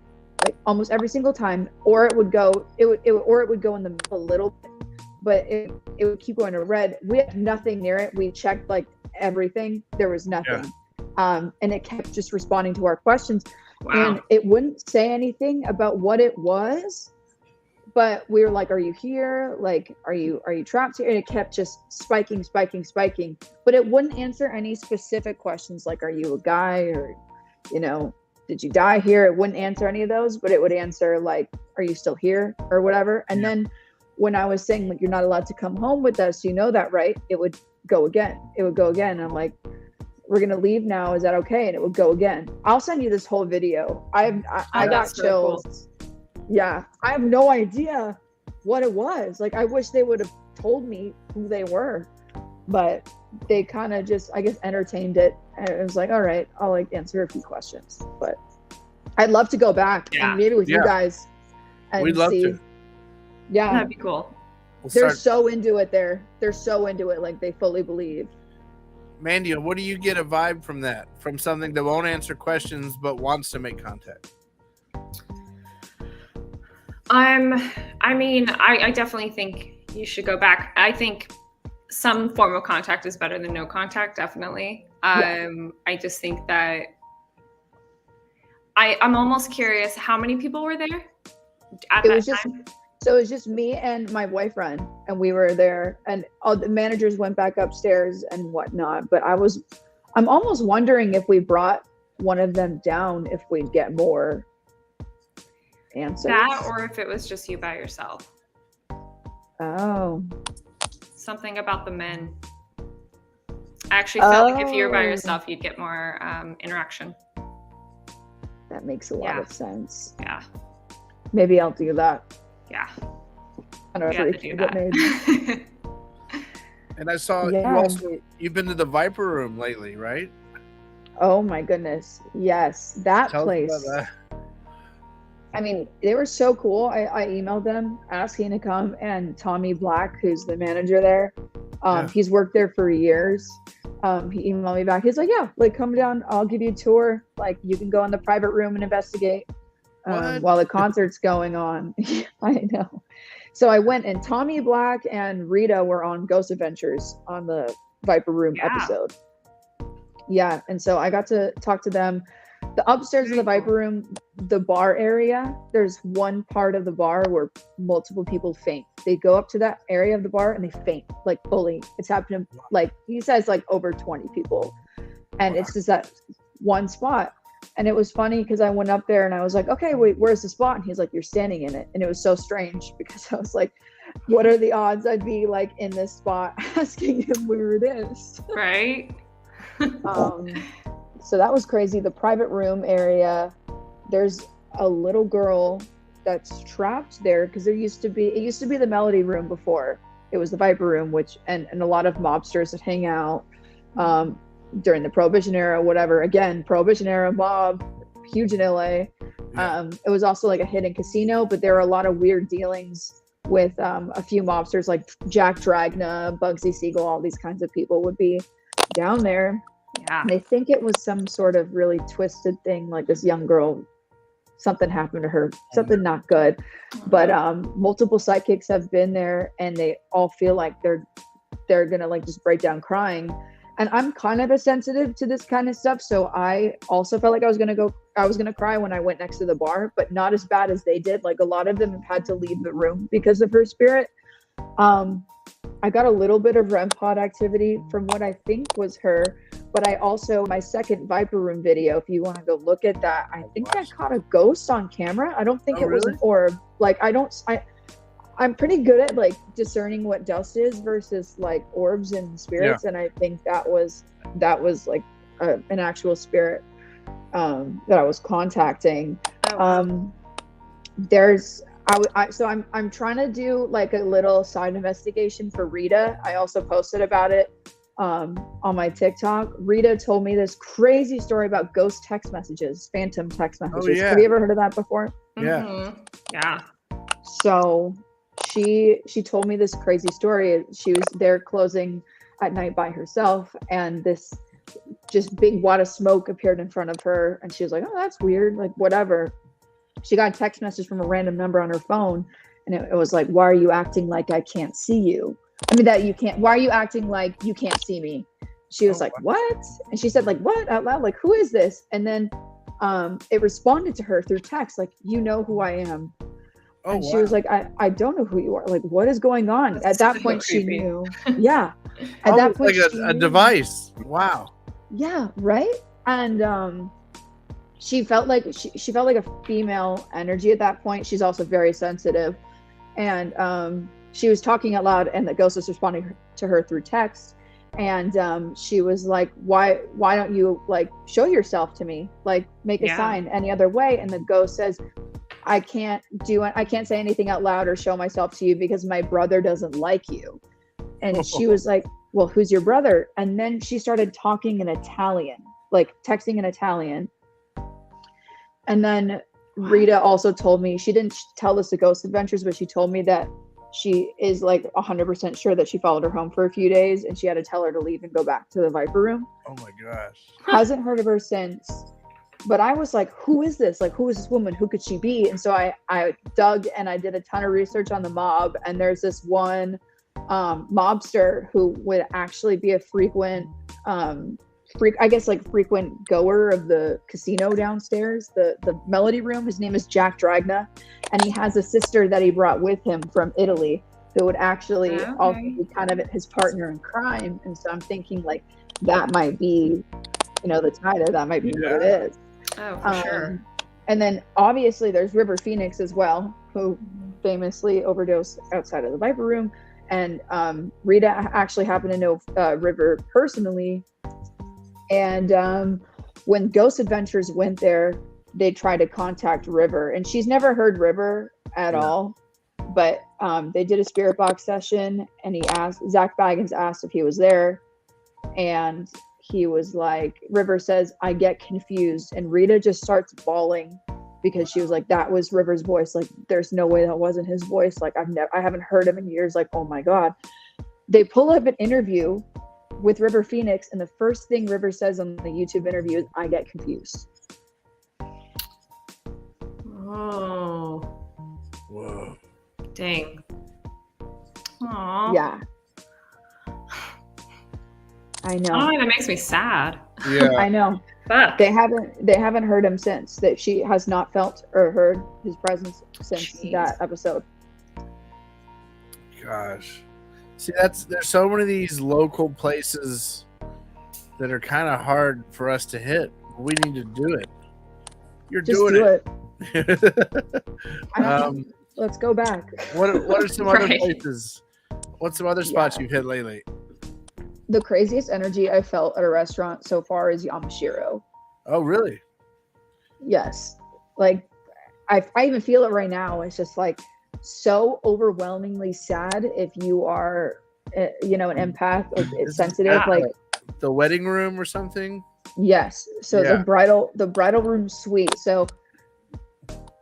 [SPEAKER 5] like almost every single time. Or it would go in the middle a little bit, but it would keep going to red. We had nothing near it. We checked like everything. There was nothing. And it kept just responding to our questions.
[SPEAKER 3] Wow.
[SPEAKER 5] And it wouldn't say anything about what it was, but we were like, are you here? Like, are you trapped here? And it kept just spiking, but it wouldn't answer any specific questions. Like, are you a guy, or, did you die here? It wouldn't answer any of those, but it would answer like, are you still here, or whatever. And then when I was saying like, you're not allowed to come home with us, you know that, right? It would go again. And I'm like, we're gonna leave now, is that okay? And it would go again. I'll send you this whole video. I got chills. Cool. Yeah, I have no idea what it was. Like, I wish they would have told me who they were, but they kind of just, I guess, entertained it. And it was like, all right, I'll like answer a few questions. But I'd love to go back and maybe with you guys and
[SPEAKER 2] We'd love to.
[SPEAKER 5] Yeah,
[SPEAKER 3] That'd be cool.
[SPEAKER 5] They're so into it there. They're so into it, like they fully believe.
[SPEAKER 2] Mandy, what do you get a vibe from that? From something that won't answer questions but wants to make contact?
[SPEAKER 3] I definitely think you should go back. I think some form of contact is better than no contact, definitely. I just think that I'm almost curious, how many people were there at that time?
[SPEAKER 5] So it was just me and my boyfriend, and we were there, and all the managers went back upstairs and whatnot. But I'm almost wondering if we brought one of them down, if we'd get more answers.
[SPEAKER 3] That, or if it was just you by yourself.
[SPEAKER 5] Oh.
[SPEAKER 3] Something about the men. I actually felt like if you were by yourself, you'd get more interaction.
[SPEAKER 5] That makes a lot of sense.
[SPEAKER 3] Yeah.
[SPEAKER 5] Maybe I'll do that.
[SPEAKER 3] Yeah.
[SPEAKER 5] I don't know if
[SPEAKER 3] do that.
[SPEAKER 2] And I saw you've been to the Viper Room lately, right?
[SPEAKER 5] Oh my goodness. Yes. That
[SPEAKER 2] Tell
[SPEAKER 5] place.
[SPEAKER 2] us about that.
[SPEAKER 5] I mean, they were so cool. I emailed them asking to come, and Tommy Black, who's the manager there, he's worked there for years. He emailed me back. He's like, yeah, like come down. I'll give you a tour. Like you can go in the private room and investigate while the concert's going on. I know. So I went, and Tommy Black and Rita were on Ghost Adventures on the Viper Room episode. Yeah. And so I got to talk to them. The upstairs of the Viper Room, the bar area, there's one part of the bar where multiple people faint. They go up to that area of the bar and they faint, like fully. It's happened to, like, he says, like over 20 people. And it's just that one spot. And it was funny because I went up there and I was like, okay, wait, where's the spot? And he's like, you're standing in it. And it was so strange because I was like, what are the odds I'd be like in this spot asking him where it is?
[SPEAKER 3] Right.
[SPEAKER 5] So that was crazy. The private room area, there's a little girl that's trapped there because it used to be the Melody room before. It was the Viper room, which and a lot of mobsters would hang out during the Prohibition era, whatever. Again, Prohibition era mob, huge in LA. It was also like a hidden casino, but there were a lot of weird dealings with a few mobsters like Jack Dragna, Bugsy Siegel, all these kinds of people would be down there.
[SPEAKER 3] Yeah.
[SPEAKER 5] And they think it was some sort of really twisted thing, like this young girl, something happened to her, something not good. But multiple psychics have been there and they all feel like they're gonna like just break down crying. And I'm kind of a sensitive to this kind of stuff, so I also felt like I was gonna cry when I went next to the bar, but not as bad as they did. Like a lot of them have had to leave the room because of her spirit. I got a little bit of REM pod activity from what I think was her, but I also, my second Viper room video, if you want to go look at that, I think I caught a ghost on camera. I don't think it was an orb. Like I'm pretty good at like discerning what dust is versus like orbs and spirits. And I think that was like an actual spirit that I was contacting. I'm trying to do like a little side investigation for Rita. I also posted about it on my TikTok. Rita told me this crazy story about ghost text messages, phantom text messages. Have you ever heard of that before?
[SPEAKER 3] Yeah.
[SPEAKER 5] So she told me this crazy story. She was there closing at night by herself, and this just big wad of smoke appeared in front of her, and she was like, oh, that's weird, like whatever. She got a text message from a random number on her phone, and it was like, why are you acting like I can't see you? Why are you acting like you can't see me? She was like, what? And she said like, what, out loud, like, who is this? And then it responded to her through text, like, you know who I am. And she was like, I don't know who you are. Like, what is going on?
[SPEAKER 3] That's
[SPEAKER 5] at that
[SPEAKER 3] so
[SPEAKER 5] point,
[SPEAKER 3] creepy.
[SPEAKER 5] she knew. Yeah. At that point,
[SPEAKER 2] like a device. Wow.
[SPEAKER 5] Yeah. Right. And she felt like she felt like a female energy at that point. She's also very sensitive, and she was talking out loud, and the ghost was responding to her through text. And she was like, why don't you like show yourself to me? Like, make a sign any other way. And the ghost says, I can't say anything out loud or show myself to you because my brother doesn't like you. And she was like, well, who's your brother? And then she started talking in Italian, like texting in Italian. And then Rita also told me, she didn't tell us the ghost adventures, but she told me that she is like 100% sure that she followed her home for a few days, and she had to tell her to leave and go back to the Viper room.
[SPEAKER 2] Oh my gosh.
[SPEAKER 5] Hasn't heard of her since. But I was like, who is this? Like, who is this woman? Who could she be? And so I dug and I did a ton of research on the mob. And there's this one mobster who would actually be a frequent goer of the casino downstairs, the Melody room. His name is Jack Dragna. And he has a sister that he brought with him from Italy who would actually also be kind of his partner in crime. And so I'm thinking like that might be, the tie there. That might be what it is.
[SPEAKER 3] Oh, for sure.
[SPEAKER 5] And then obviously there's River Phoenix as well, who famously overdosed outside of the Viper room. And Rita actually happened to know River personally. And when Ghost Adventures went there, they tried to contact River, and she's never heard River at all. But they did a spirit box session, and Zach Baggins asked if he was there, and he was like, River says, I get confused. And Rita just starts bawling because she was like, that was River's voice. Like, there's no way that wasn't his voice. Like, I haven't heard him in years. Like, oh my God. They pull up an interview with River Phoenix, and the first thing River says on the YouTube interview is, I get confused.
[SPEAKER 3] Oh.
[SPEAKER 2] Whoa.
[SPEAKER 3] Dang. Aww.
[SPEAKER 5] Yeah. I know.
[SPEAKER 3] Oh, that makes me sad.
[SPEAKER 2] Yeah.
[SPEAKER 5] I know.
[SPEAKER 3] Fuck.
[SPEAKER 5] They haven't heard him since. That she has not felt or heard his presence since that episode.
[SPEAKER 2] Gosh. See, there's so many of these local places that are kind of hard for us to hit. We need to do it. You're
[SPEAKER 5] Just
[SPEAKER 2] doing
[SPEAKER 5] do
[SPEAKER 2] it.
[SPEAKER 5] Let's go back.
[SPEAKER 2] What are some other places? What's some other spots you've hit lately?
[SPEAKER 5] The craziest energy I felt at a restaurant so far is Yamashiro.
[SPEAKER 2] Oh, really?
[SPEAKER 5] Yes. Like I even feel it right now. It's just like so overwhelmingly sad if you are, an empath, like it's sensitive. Like
[SPEAKER 2] the wedding room or something.
[SPEAKER 5] yes. So
[SPEAKER 2] Yeah.
[SPEAKER 5] the bridal room suite. So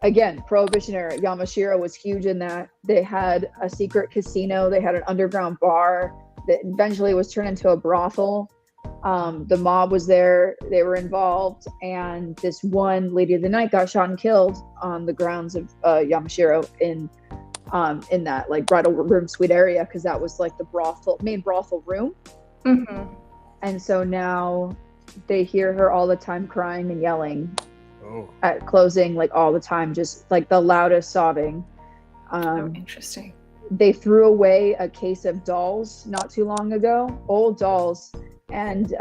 [SPEAKER 5] again, Prohibition era, Yamashiro was huge in that. They had a secret casino. They had an underground bar that eventually was turned into a brothel. The mob was there. They were involved. And this one lady of the night got shot and killed on the grounds of Yamashiro in that like bridal room suite area, because that was like the main brothel room.
[SPEAKER 3] Mm-hmm.
[SPEAKER 5] And so now they hear her all the time crying and yelling.
[SPEAKER 2] Oh.
[SPEAKER 5] At closing, like all the time, just like the loudest sobbing.
[SPEAKER 3] Oh, interesting.
[SPEAKER 5] They threw away a case of dolls not too long ago, old dolls, and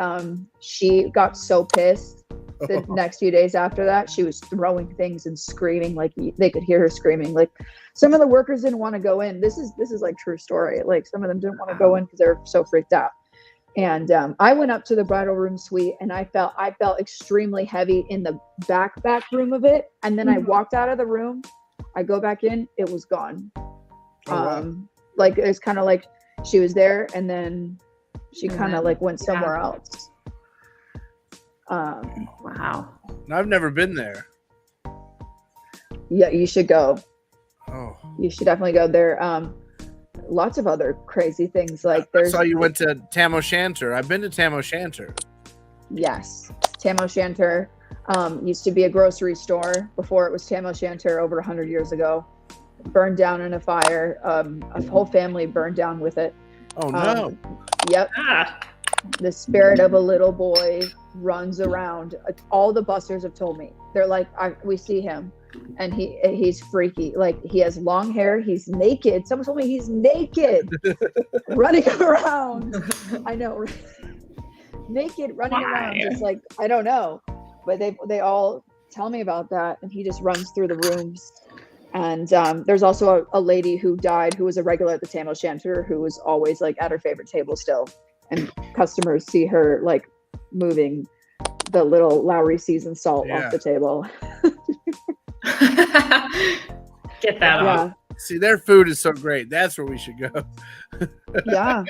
[SPEAKER 5] she got so pissed the next few days after that. She was throwing things and screaming, like they could hear her screaming. Like some of the workers didn't want to go in. This is like true story. Like some of them didn't want to go in because they were so freaked out. And I went up to the bridal room suite, and I felt extremely heavy in the back room of it. And then I walked out of the room. I go back in, it was gone.
[SPEAKER 2] Wow.
[SPEAKER 5] Like it's kind of like she was there, and then she kind of like went somewhere else.
[SPEAKER 3] Wow.
[SPEAKER 2] I've never been there.
[SPEAKER 5] Yeah, you should go.
[SPEAKER 2] Oh.
[SPEAKER 5] You should definitely go there. Lots of other crazy things. Like
[SPEAKER 2] I saw you went to Tam O'Shanter. I've been to Tam O'Shanter.
[SPEAKER 5] Yes, Tam O'Shanter used to be a grocery store before it was Tam O'Shanter over 100 years ago. Burned down in a fire. A whole family burned down with it.
[SPEAKER 2] Oh no!
[SPEAKER 5] Yep.
[SPEAKER 3] Ah.
[SPEAKER 5] The spirit of a little boy runs around. All the busters have told me. They're like, we see him. And he's freaky. Like he has long hair. He's naked. Someone told me he's naked, running around. I know, right? Naked, running around. Just like I don't know, but they all tell me about that. And he just runs through the rooms. And there's also a lady who died who was a regular at the Tam O'Shanter who was always like at her favorite table still, and customers see her like moving the little Lowry seasoned salt off the table.
[SPEAKER 3] Get that off.
[SPEAKER 2] See, their food is so great. That's where we should go.
[SPEAKER 5] Yeah.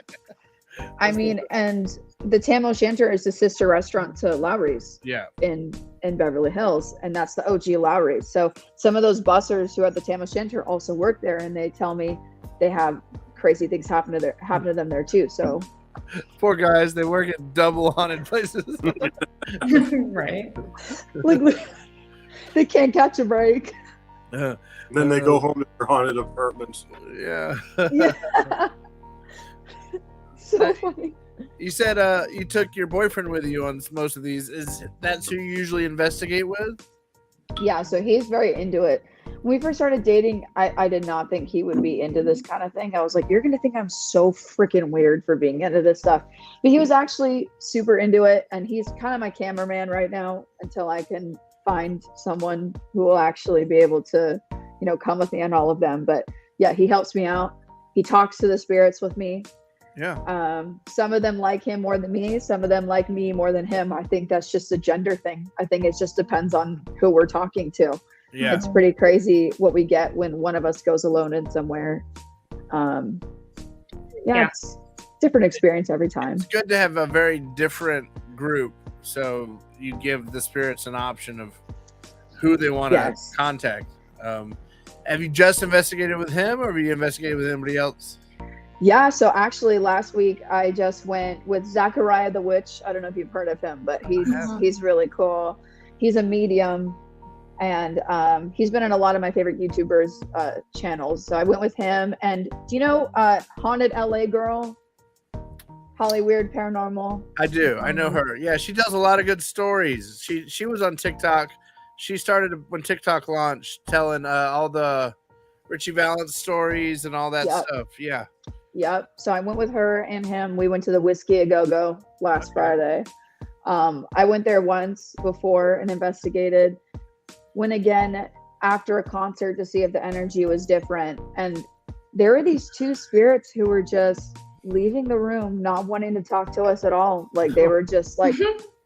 [SPEAKER 5] I mean, and the Tam O'Shanter is the sister restaurant to Lowry's.
[SPEAKER 2] Yeah.
[SPEAKER 5] In Beverly Hills, and that's the OG Lowry's. So some of those bussers who are at the Tam O'Shanter also work there, and they tell me they have crazy things happen to them there too. So
[SPEAKER 2] poor guys, they work at double haunted places.
[SPEAKER 3] Right.
[SPEAKER 5] Like they can't catch a break.
[SPEAKER 4] Then they go home to their haunted apartments.
[SPEAKER 2] Yeah.
[SPEAKER 5] Yeah. So funny.
[SPEAKER 2] You said you took your boyfriend with you on most of these. Is that who you usually investigate with?
[SPEAKER 5] Yeah, so he's very into it. When we first started dating, I did not think he would be into this kind of thing. I was like, you're going to think I'm so freaking weird for being into this stuff. But he was actually super into it, and he's kind of my cameraman right now until I can find someone who will actually be able to, come with me on all of them. But yeah, he helps me out. He talks to the spirits with me.
[SPEAKER 2] Yeah.
[SPEAKER 5] Some of them like him more than me. Some of them like me more than him. I think that's just a gender thing. I think it just depends on who we're talking to.
[SPEAKER 2] Yeah.
[SPEAKER 5] It's pretty crazy what we get when one of us goes alone in somewhere. It's different experience every time.
[SPEAKER 2] It's good to have a very different group, so you give the spirits an option of who they want to contact. Have you just investigated with him, or have you investigated with anybody else?
[SPEAKER 5] Yeah, so actually last week I just went with Zachariah the Witch. I don't know if you've heard of him, but he's really cool. He's a medium, and he's been in a lot of my favorite YouTubers channels. So I went with him. And do you know Haunted LA Girl? Holly Weird Paranormal?
[SPEAKER 2] I do. I know her. Yeah, she tells a lot of good stories. She was on TikTok. She started when TikTok launched telling all the Richie Valens stories and all that stuff. Yeah.
[SPEAKER 5] Yep. So I went with her and him. We went to the Whiskey A Go-Go last Friday. I went there once before and investigated. Went again after a concert to see if the energy was different. And there were these two spirits who were just leaving the room, not wanting to talk to us at all. Like they were just like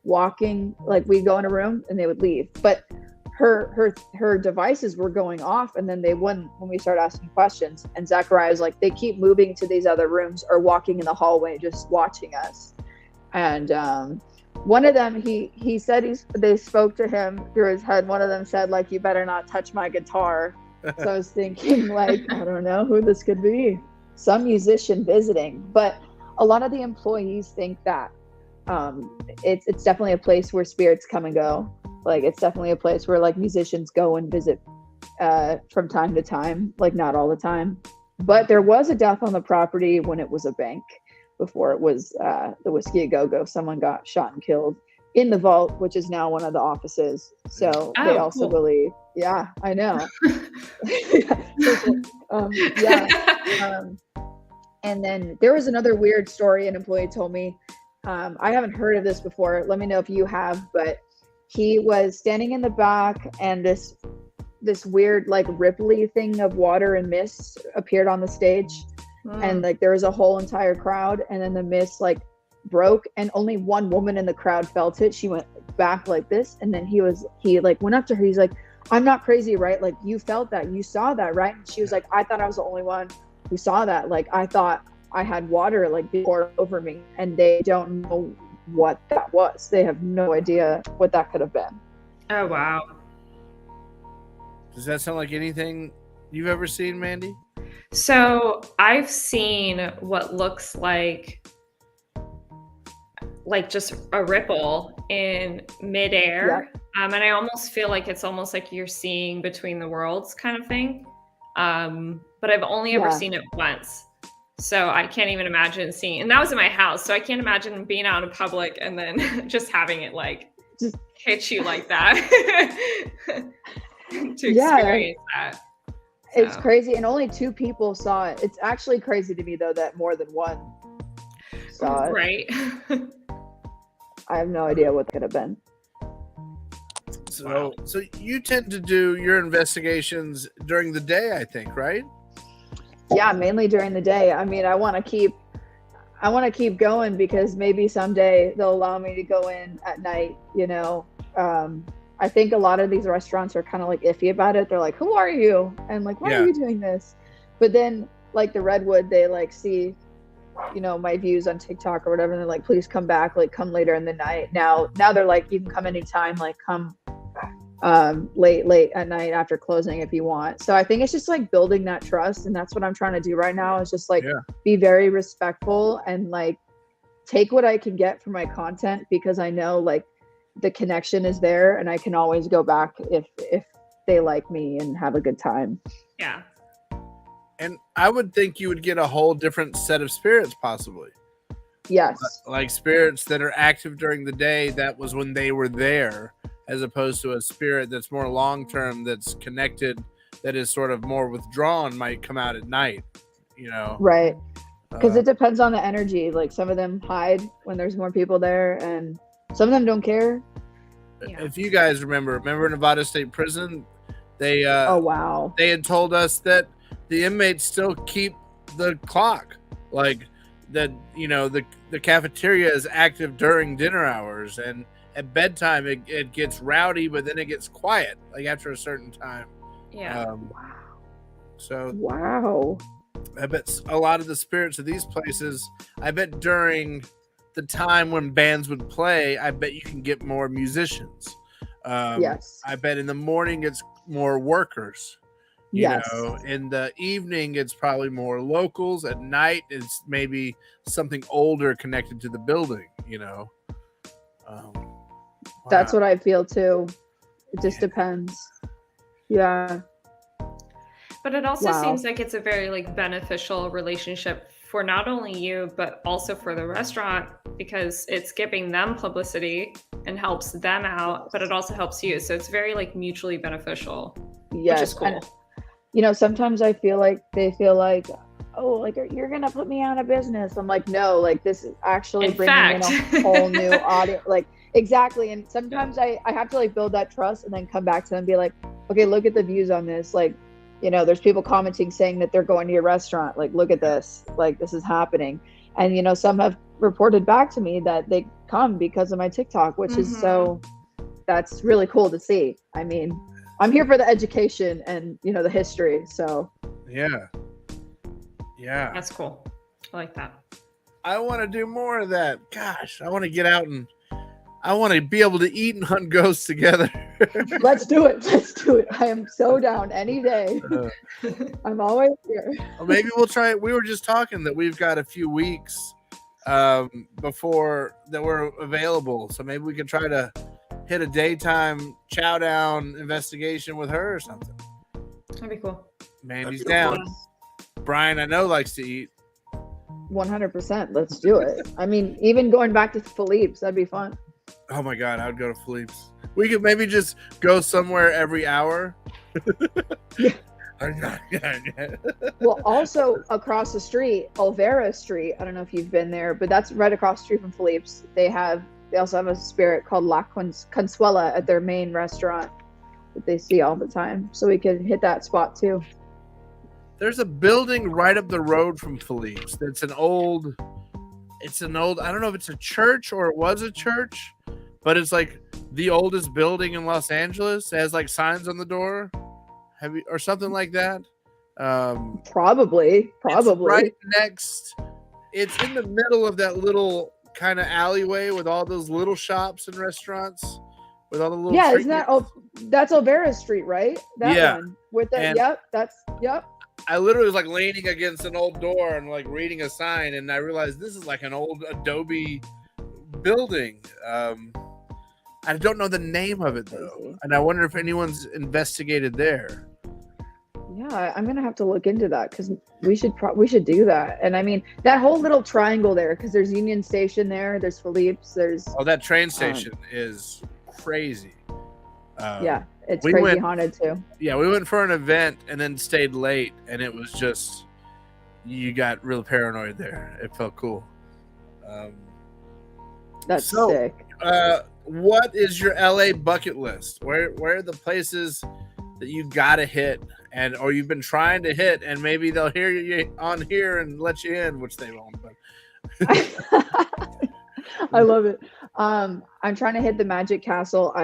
[SPEAKER 5] walking, like we'd go in a room and they would leave, but her devices were going off, and then they wouldn't when we started asking questions. And Zachariah was like, they keep moving to these other rooms or walking in the hallway just watching us. And one of them, he said they spoke to him through his head. One of them said, like, you better not touch my guitar. So I was thinking, like, I don't know who this could be. Some musician visiting. But a lot of the employees think that it's definitely a place where spirits come and go. Like, it's definitely a place where, like, musicians go and visit from time to time, like, not all the time. But there was a death on the property when it was a bank, before it was the Whiskey A Go-Go. Someone got shot and killed in the vault, which is now one of the offices. So they also
[SPEAKER 3] cool.
[SPEAKER 5] believe, yeah, I know. And then there was another weird story an employee told me. I haven't heard of this before. Let me know if you have, but he was standing in the back, and this weird, like, ripply thing of water and mist appeared on the stage. And like there was a whole entire crowd, and then the mist like broke, and only one woman in the crowd felt it. She went back like this, and then he like went up to her. He's like, I'm not crazy, right? Like, you felt that, you saw that, right? And she was like, I thought I was the only one who saw that. Like, I thought I had water like poured over me, and they don't know what that was. They have no idea what that could have been.
[SPEAKER 3] Oh, wow.
[SPEAKER 2] Does that sound like anything you've ever seen, Mandy?
[SPEAKER 3] So I've seen what looks like just a ripple in midair. And I almost feel like it's almost like you're seeing between the worlds kind of thing. But I've only ever seen it once. So I can't even imagine seeing, and that was in my house. So I can't imagine being out in public and then just having it like just hit you like that to experience that. So.
[SPEAKER 5] It's crazy, and only 2 people saw it. It's actually crazy to me, though, that more than one saw it.
[SPEAKER 3] Right.
[SPEAKER 5] I have no idea what could have been.
[SPEAKER 2] So you tend to do your investigations during the day, I think, right?
[SPEAKER 5] Yeah, mainly during the day. I mean, I want to keep going, because maybe someday they'll allow me to go in at night, you know. I think a lot of these restaurants are kind of like iffy about it. They're like, who are you? And like, why are you doing this? But then like the Redwood, they like see, you know, my views on TikTok or whatever. And they're like, please come back, like come later in the night. Now they're like, you can come anytime, like come late at night after closing if you want. So I think it's just like building that trust. And that's what I'm trying to do right now, is just like be very respectful and like take what I can get from my content, because I know like the connection is there, and I can always go back if they like me and have a good time.
[SPEAKER 3] Yeah.
[SPEAKER 2] And I would think you would get a whole different set of spirits, possibly.
[SPEAKER 5] Yes.
[SPEAKER 2] Like spirits that are active during the day, that was when they were there, as opposed to a spirit that's more long-term, that's connected, that is sort of more withdrawn, might come out at night, you know?
[SPEAKER 5] Right. Because it depends on the energy. Like some of them hide when there's more people there, and some of them don't care.
[SPEAKER 2] If you guys remember Nevada State Prison, they
[SPEAKER 5] oh wow,
[SPEAKER 2] they had told us that the inmates still keep the clock, like that, you know, the cafeteria is active during dinner hours, and at bedtime it gets rowdy, but then it gets quiet like after a certain time.
[SPEAKER 3] Wow.
[SPEAKER 2] So
[SPEAKER 5] wow,
[SPEAKER 2] I bet a lot of the spirits of these places, I bet during the time when bands would play, I bet you can get more musicians.
[SPEAKER 5] Yes.
[SPEAKER 2] I bet in the morning it's more workers. You know, in the evening it's probably more locals. At night it's maybe something older connected to the building, you know.
[SPEAKER 5] That's what I feel too. It just depends. Yeah.
[SPEAKER 3] But it also seems like it's a very like beneficial relationship for not only you, but also for the restaurant, because it's giving them publicity and helps them out, but it also helps you. So it's very like mutually beneficial, which is cool.
[SPEAKER 5] And, you know, sometimes I feel like they feel like, oh, like you're going to put me out of business. I'm like, no, like this is actually bringing in a whole new audience. Like, exactly. And sometimes I have to like build that trust and then come back to them and be like, okay, look at the views on this. Like, you know, there's people commenting saying that they're going to your restaurant. Like, look at this. Like, this is happening. And, you know, some have reported back to me that come because of my TikTok, which is
[SPEAKER 3] Mhm.
[SPEAKER 5] that's really cool to see. I mean, I'm here for the education and the history. So
[SPEAKER 2] Yeah.
[SPEAKER 3] That's cool. I like that.
[SPEAKER 2] I want to do more of that. Gosh, I want to get out and I want to be able to eat and hunt ghosts together.
[SPEAKER 5] let's do it. Let's do it. I am so down any day. I'm always here.
[SPEAKER 2] Well, maybe we'll try it. We were just talking that we've got a few weeks before that we're available. So maybe we can try to hit a daytime chow down investigation with her or something.
[SPEAKER 3] That'd be cool.
[SPEAKER 2] Mandy's
[SPEAKER 4] That'd be
[SPEAKER 2] down. Brian, I know, likes to eat.
[SPEAKER 5] 100%. Let's do it. I mean, even going back to Philippe's, that'd be fun.
[SPEAKER 2] Oh my God, I would go to Philippe's. We could maybe just go somewhere every hour.
[SPEAKER 5] Well, also across the street, Olvera Street. I don't know if you've been there, but that's right across the street from Philippe's. They also have a spirit called La Consuela at their main restaurant that they see all the time. So we could hit that spot too.
[SPEAKER 2] There's a building right up the road from Philippe's. It's an old, I don't know if it's a church or it was a church, but it's like the oldest building in Los Angeles. It has like signs on the door. Or something like that?
[SPEAKER 5] Probably.
[SPEAKER 2] It's right next. It's in the middle of that little kind of alleyway with all those little shops and restaurants with all the little.
[SPEAKER 5] Yeah, isn't that? That's Olvera Street, right? That one with the. Yep.
[SPEAKER 2] I literally was like leaning against an old door and like reading a sign, and I realized this is like an old Adobe building. I don't know the name of it though, and I wonder if anyone's investigated there.
[SPEAKER 5] Yeah, I'm gonna have to look into that because we should do that. And I mean that whole little triangle there, because there's Union Station there, there's Philippe's, there's
[SPEAKER 2] that train station is crazy.
[SPEAKER 5] It's crazy haunted too.
[SPEAKER 2] Yeah, we went for an event and then stayed late, and it was just you got real paranoid there. It felt cool.
[SPEAKER 5] That's sick.
[SPEAKER 2] What is your LA bucket list? Where are the places that you gotta hit, or you've been trying to hit, and maybe they'll hear you on here and let you in, which they won't. But
[SPEAKER 5] I love it. I'm trying to hit the Magic Castle. I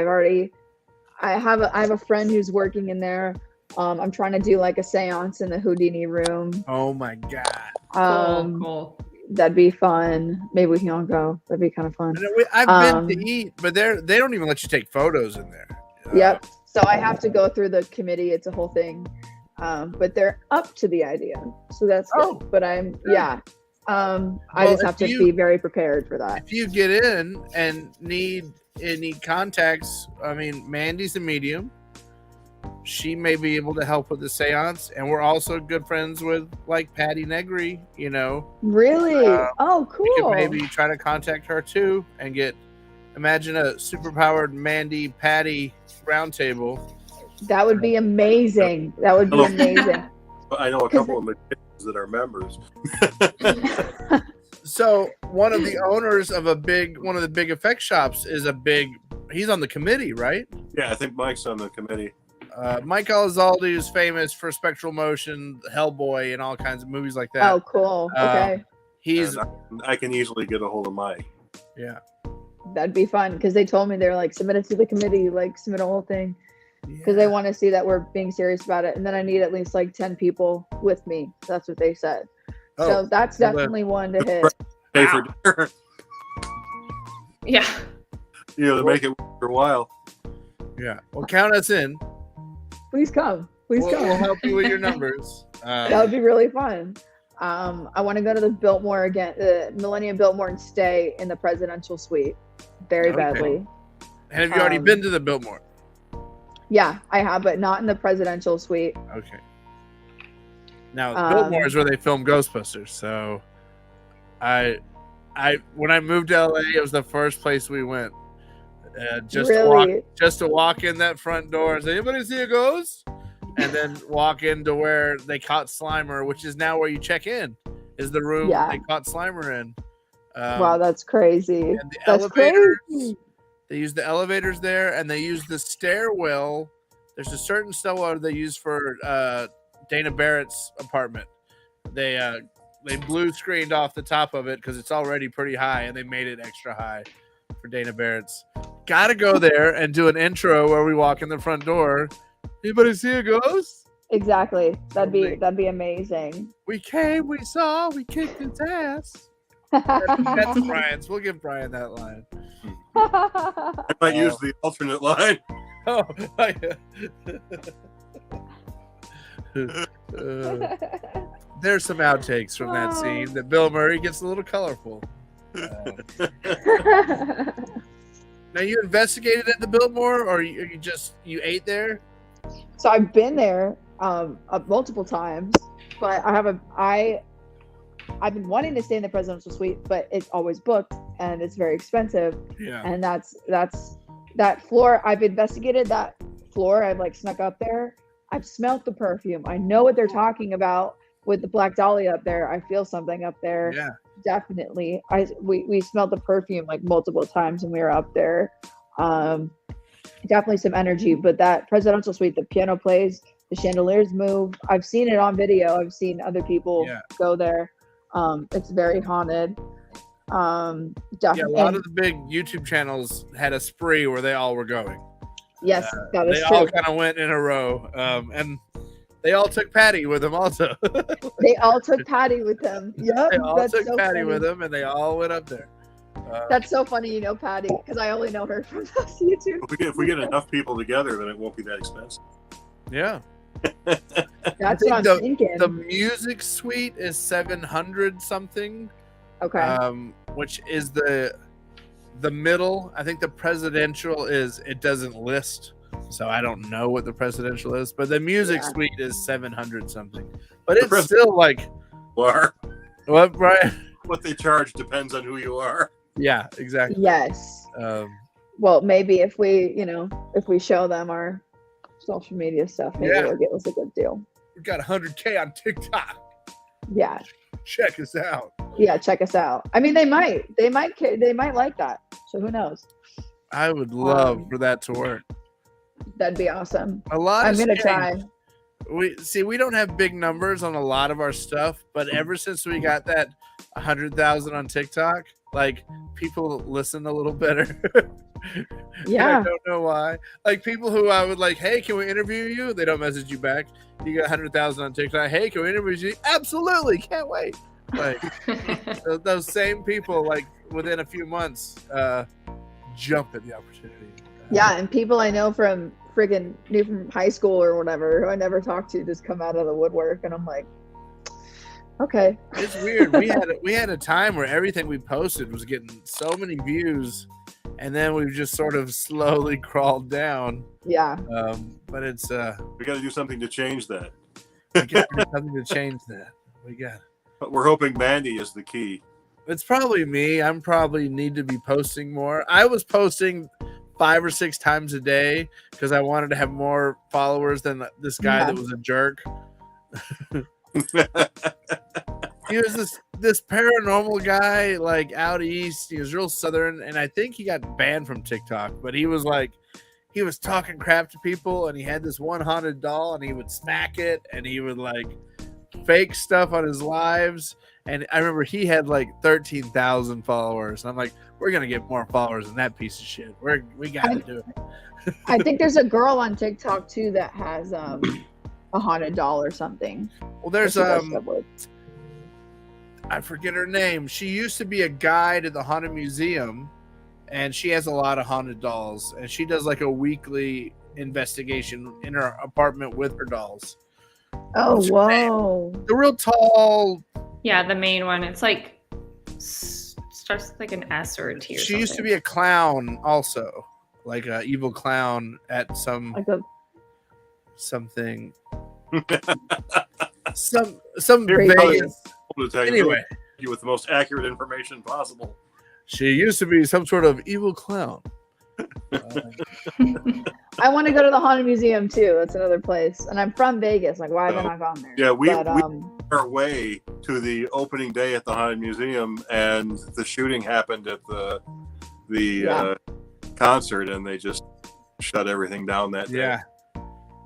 [SPEAKER 5] have a friend who's working in there. I'm trying to do like a seance in the Houdini room.
[SPEAKER 2] Oh my God.
[SPEAKER 3] Cool.
[SPEAKER 5] That'd be fun. Maybe we can all go. That'd be kind of fun.
[SPEAKER 2] I've been to eat, but they don't even let you take photos in there.
[SPEAKER 5] Yep. So I have to go through the committee. It's a whole thing. But they're up to the idea. So that's good. But I just have to be very prepared for that.
[SPEAKER 2] If you get in and need any contacts, I mean, Mandy's a medium. She may be able to help with the seance, and we're also good friends with like Patty Negri,
[SPEAKER 5] Really? Oh, cool.
[SPEAKER 2] We could maybe try to contact her too and imagine a superpowered Mandy Patty roundtable.
[SPEAKER 5] That would be amazing. That would be amazing.
[SPEAKER 4] I know a couple of magicians that are members.
[SPEAKER 2] So one of the owners of one of the big effect shops he's on the committee, right?
[SPEAKER 4] Yeah, I think Mike's on the committee.
[SPEAKER 2] Mike Elizalde is famous for Spectral Motion, Hellboy, and all kinds of movies like that.
[SPEAKER 5] Oh, cool. Okay.
[SPEAKER 4] I can easily get a hold of Mike.
[SPEAKER 2] Yeah.
[SPEAKER 5] That'd be fun because they told me they're like, submit it to the committee, like submit a whole thing. Because they want to see that we're being serious about it. And then I need at least like 10 people with me. That's what they said. So that's definitely one to hit.
[SPEAKER 4] Pay for dinner.
[SPEAKER 3] Yeah.
[SPEAKER 4] To make it worth your while.
[SPEAKER 2] Yeah. Well, count us in.
[SPEAKER 5] Please come. We'll
[SPEAKER 2] help you with your numbers.
[SPEAKER 5] That would be really fun. I want to go to the Biltmore again, the Millennium Biltmore, and stay in the presidential suite very badly.
[SPEAKER 2] Have you already been to the Biltmore?
[SPEAKER 5] Yeah, I have, but not in the presidential suite.
[SPEAKER 2] Okay. Now, Biltmore is where they filmed Ghostbusters. So, when I moved to LA, it was the first place we went. Just to walk in that front door and say, "Anybody see a ghost?" And then walk into where they caught Slimer, which is now where you check in. Is the room they caught Slimer in?
[SPEAKER 5] Wow, that's crazy.
[SPEAKER 2] And the elevators. Crazy. They use the elevators there, and they use the stairwell. There's a certain stairwell they use for Dana Barrett's apartment. They blue screened off the top of it because it's already pretty high, and they made it extra high. for Dana Barrett's. Gotta go there and do an intro where we walk in the front door. Anybody see a ghost?
[SPEAKER 5] Exactly. That'd be amazing.
[SPEAKER 2] We came, we saw, we kicked its ass. That's Brian's. We'll give Brian that line.
[SPEAKER 4] I might use the alternate line.
[SPEAKER 2] Oh, there's some outtakes from that scene that Bill Murray gets a little colorful. Now, you investigated at the Biltmore, or you ate there?
[SPEAKER 5] So I've been there multiple times, but I've been wanting to stay in the presidential suite, but it's always booked and it's very expensive.
[SPEAKER 2] Yeah.
[SPEAKER 5] And that's that floor. I've investigated that floor. I've like snuck up there. I've smelt the perfume. I know what they're talking about with the Black Dahlia up there. I feel something up there.
[SPEAKER 2] Yeah.
[SPEAKER 5] Definitely. We smelled the perfume like multiple times when we were up there. Definitely some energy, but that presidential suite, the piano plays, the chandeliers move. I've seen it on video. I've seen other people go there. It's very haunted. Definitely.
[SPEAKER 2] Yeah, a lot of the big YouTube channels had a spree where they all were going.
[SPEAKER 5] Yes, that is
[SPEAKER 2] they
[SPEAKER 5] true.
[SPEAKER 2] all kind of went in a row, and they all took Patty with them also.
[SPEAKER 5] They all took Patty with them. Yep,
[SPEAKER 2] They all
[SPEAKER 5] that's
[SPEAKER 2] took
[SPEAKER 5] so
[SPEAKER 2] Patty
[SPEAKER 5] funny.
[SPEAKER 2] with them, and they all went up there.
[SPEAKER 5] That's so funny, you know Patty, because I only know her from those YouTube.
[SPEAKER 4] If we get enough people together, then it won't be that expensive.
[SPEAKER 2] Yeah.
[SPEAKER 5] That's what I'm thinking.
[SPEAKER 2] The music suite is 700 something.
[SPEAKER 5] Okay.
[SPEAKER 2] Which is the middle. I think the presidential it doesn't list, so I don't know what the presidential is, but the music suite is 700 something. But it's still like
[SPEAKER 4] What,
[SPEAKER 2] Brian?
[SPEAKER 4] What they charge depends on who you are.
[SPEAKER 2] Yeah, exactly.
[SPEAKER 5] Yes. Well, maybe if we show them our social media stuff, maybe they'll give us a good deal.
[SPEAKER 2] We got 100K on TikTok.
[SPEAKER 5] Yeah.
[SPEAKER 2] Check us out.
[SPEAKER 5] Yeah, check us out. I mean, they might like that. So who knows?
[SPEAKER 2] I would love for that to work.
[SPEAKER 5] That'd be awesome.
[SPEAKER 2] I'm
[SPEAKER 5] gonna try.
[SPEAKER 2] We don't have big numbers on a lot of our stuff, but ever since we got that 100,000 on TikTok, like people listen a little better.
[SPEAKER 5] Yeah.
[SPEAKER 2] I don't know why. Like people who I would like, hey, can we interview you? They don't message you back. You got 100,000 on TikTok. Hey, can we interview you? Absolutely, can't wait. Like those same people, like within a few months, jump at the opportunity.
[SPEAKER 5] Yeah, and people I know from knew from high school or whatever, who I never talked to, just come out of the woodwork, and I'm like, okay.
[SPEAKER 2] It's weird. We had a time where everything we posted was getting so many views, and then we've just sort of slowly crawled down.
[SPEAKER 5] Yeah.
[SPEAKER 2] But it's
[SPEAKER 4] We got to do something to change that.
[SPEAKER 2] we got to do something to change that. We got.
[SPEAKER 4] But we're hoping Mandy is the key.
[SPEAKER 2] It's probably me. I'm probably need to be posting more. I was posting 5 or 6 times a day because I wanted to have more followers than this guy that was a jerk. He was this paranormal guy, like out east. He was real southern, and I think he got banned from TikTok. But he was talking crap to people, and he had this one haunted doll, and he would smack it, and he would like fake stuff on his lives. And I remember he had like 13,000 followers, and I'm like, we're gonna get more followers than that piece of shit. We gotta do it.
[SPEAKER 5] I think there's a girl on TikTok too that has a haunted doll or something.
[SPEAKER 2] Well, there's I forget her name. She used to be a guide at the Haunted Museum, and she has a lot of haunted dolls, and she does like a weekly investigation in her apartment with her dolls.
[SPEAKER 5] Oh, whoa.
[SPEAKER 2] The real tall.
[SPEAKER 3] Yeah, the main one. It's like starts with like an S or a T.
[SPEAKER 2] She used to be a clown also, like an evil clown at some something. some Vegas. Anyway,
[SPEAKER 4] you with the most accurate information possible.
[SPEAKER 2] She used to be some sort of evil clown.
[SPEAKER 5] I want to go to the Haunted Museum too. That's another place, and I'm from Vegas. Like, why have I not gone there?
[SPEAKER 4] Yeah, we our way to the opening day at the Haunted Museum, and the shooting happened at the concert, and they just shut everything down that day.
[SPEAKER 2] Yeah.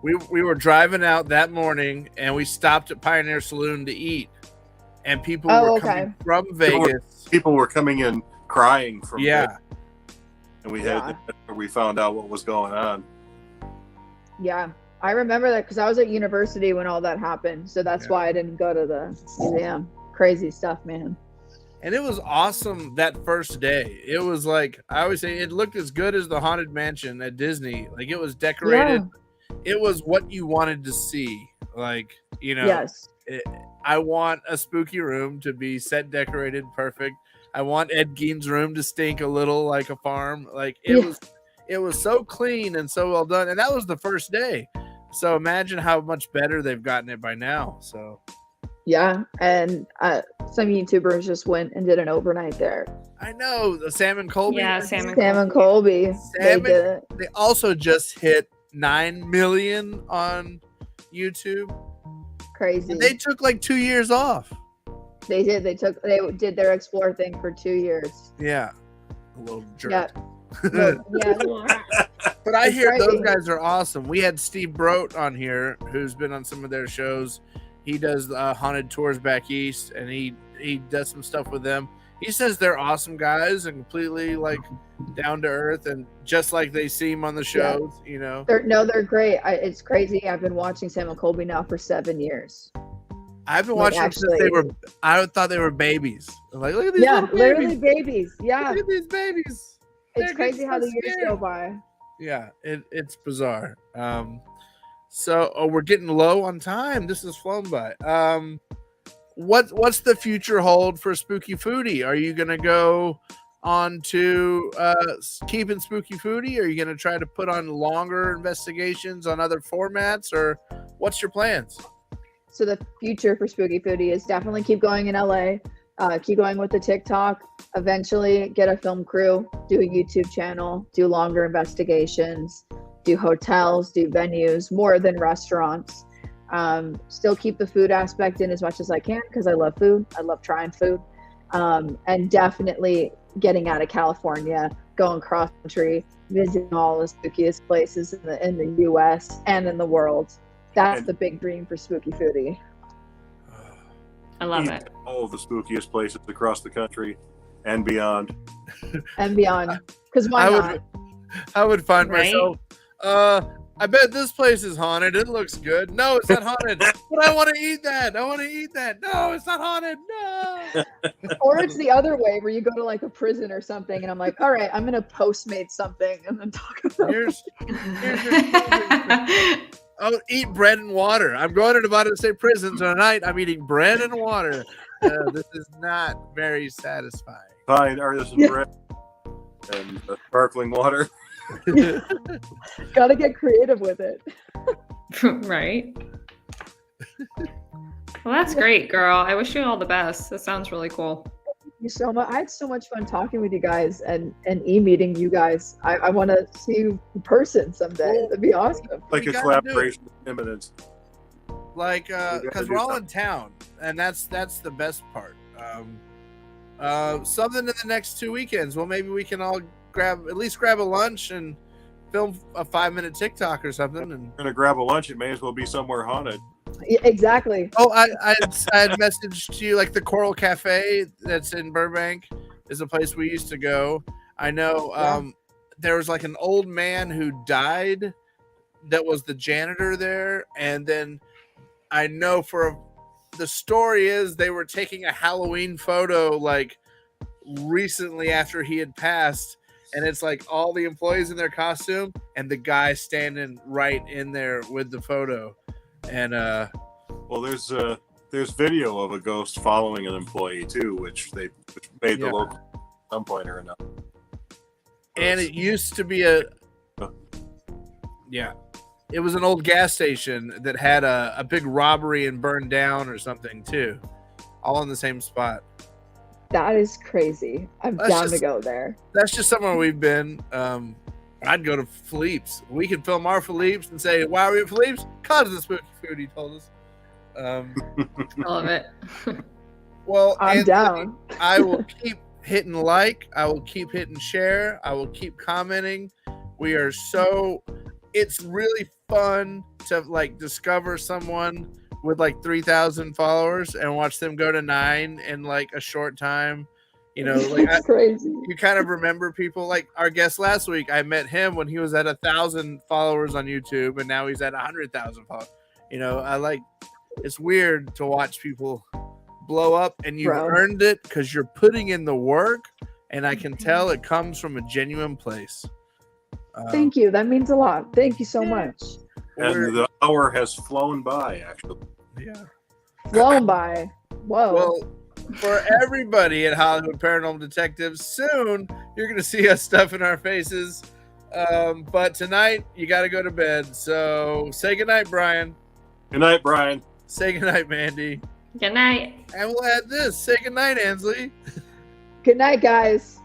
[SPEAKER 2] We were driving out that morning, and we stopped at Pioneer Saloon to eat, and people were coming from Vegas.
[SPEAKER 4] People were coming in crying from Vegas. and we
[SPEAKER 5] Yeah.
[SPEAKER 4] we found out what was going on.
[SPEAKER 5] Yeah, I remember that because I was at university when all that happened. So that's why I didn't go to the museum. Crazy stuff, man.
[SPEAKER 2] And it was awesome that first day. It was like, I always say, it looked as good as the Haunted Mansion at Disney. Like, it was decorated. It was what you wanted to see. Like, you know,
[SPEAKER 5] Yes.
[SPEAKER 2] I want a spooky room to be set, decorated, perfect. I want Ed Gein's room to stink a little like a farm. Like, it was so clean and so well done. And that was the first day. So imagine how much better they've gotten it by now. So
[SPEAKER 5] yeah, and some YouTubers just went and did an overnight there.
[SPEAKER 2] I know the Sam and Colby.
[SPEAKER 3] Yeah, Sam
[SPEAKER 5] and Colby. They did it.
[SPEAKER 2] They also just hit 9 million on YouTube.
[SPEAKER 5] Crazy.
[SPEAKER 2] And they took like 2 years off.
[SPEAKER 5] They did. They did their explore thing for 2 years.
[SPEAKER 2] Yeah, a little jerk.
[SPEAKER 5] Yeah.
[SPEAKER 2] But I hear those guys are awesome. We had Steve Brote on here, who's been on some of their shows. He does haunted tours back east, and he does some stuff with them. He says they're awesome guys and completely like down to earth and just like they seem on the shows. You know,
[SPEAKER 5] they're great. It's crazy. I've been watching Sam and Colby now for 7 years.
[SPEAKER 2] I've been watching them since they were. I thought they were babies. I'm like, look at these.
[SPEAKER 5] Yeah, literally babies. Yeah,
[SPEAKER 2] look at these babies.
[SPEAKER 5] It's crazy how the years go by.
[SPEAKER 2] Yeah, it's bizarre. So we're getting low on time. This has flown by. What's the future hold for Spooky Foodie? Are you gonna go on to keeping Spooky Foodie? Are you gonna try to put on longer investigations on other formats, or what's your plans?
[SPEAKER 5] So the future for Spooky Foodie is definitely keep going in LA, keep going with the TikTok, eventually get a film crew, do a YouTube channel, do longer investigations, do hotels, do venues, more than restaurants. Still keep the food aspect in as much as I can because I love food. I love trying food. And definitely getting out of California, going cross country, visiting all the spookiest places in the US and in the world. That's the big dream for Spooky Foodie.
[SPEAKER 3] I love it.
[SPEAKER 4] All of the spookiest places across the country and beyond.
[SPEAKER 5] And beyond. Because why not?
[SPEAKER 2] I would find myself, I bet this place is haunted. It looks good. No, it's not haunted. But I want to eat that. I want to eat that. No, it's not haunted. No.
[SPEAKER 5] Or it's the other way where you go to like a prison or something and I'm like, all right, I'm going to Postmate something and then talk about
[SPEAKER 2] here's I'll eat bread and water. I'm going to Nevada State Prison tonight. I'm eating bread and water. This is not very satisfying.
[SPEAKER 4] Fine, or this is bread and sparkling water.
[SPEAKER 5] Gotta get creative with it.
[SPEAKER 3] Right. Well, that's great, girl. I wish you all the best. That sounds really cool.
[SPEAKER 5] Thank you so much. I had so much fun talking with you guys and meeting you guys. I want to see you in person someday. That'd be awesome.
[SPEAKER 4] Like a collaboration with imminent.
[SPEAKER 2] Like, because we're all in town, and that's the best part. Something in the next 2 weekends. Well, maybe we can all grab a lunch and film a 5-minute TikTok or something. And
[SPEAKER 4] gonna grab a lunch. It may as well be somewhere haunted.
[SPEAKER 5] Yeah, exactly.
[SPEAKER 2] Oh, I had messaged you like the Coral Cafe that's in Burbank is a place we used to go. I know there was like an old man who died that was the janitor there, and then I know the story is they were taking a Halloween photo like recently after he had passed, and it's like all the employees in their costume and the guy standing right in there with the photo. And
[SPEAKER 4] well, there's video of a ghost following an employee too, which made the local at some point or another.
[SPEAKER 2] And it used to be it was an old gas station that had a big robbery and burned down or something too, all in the same spot.
[SPEAKER 5] That is crazy. I'm down to go there. That's
[SPEAKER 2] just somewhere we've been. I'd go to Philippe's. We could film our Philippe's and say, why are we at Philippe's? Because of the Spooky Food, he told us.
[SPEAKER 3] I love it.
[SPEAKER 2] Well,
[SPEAKER 5] I'm down.
[SPEAKER 2] I will keep hitting like. I will keep hitting share. I will keep commenting. It's really fun to like discover someone with like 3,000 followers and watch them go to 9 in like a short time. You know, like
[SPEAKER 5] It's crazy.
[SPEAKER 2] you kind of remember people like our guest last week. I met him when he was at 1,000 followers on YouTube, and now he's at 100,000 followers. You know, it's weird to watch people blow up, and you've earned it because you're putting in the work, and I can tell it comes from a genuine place.
[SPEAKER 5] Thank you. That means a lot. Thank you so much.
[SPEAKER 4] And the hour has flown by, actually.
[SPEAKER 2] Yeah.
[SPEAKER 5] Flown by. Whoa.
[SPEAKER 2] Well, for everybody at Hollywood Paranormal Detectives, soon you're going to see us stuffing our faces. But tonight, you got to go to bed. So say goodnight, Brian.
[SPEAKER 4] Good night, Brian.
[SPEAKER 2] Say goodnight, Mandy.
[SPEAKER 3] Good night.
[SPEAKER 2] And we'll add this. Say goodnight, Ansley.
[SPEAKER 5] Good night, guys.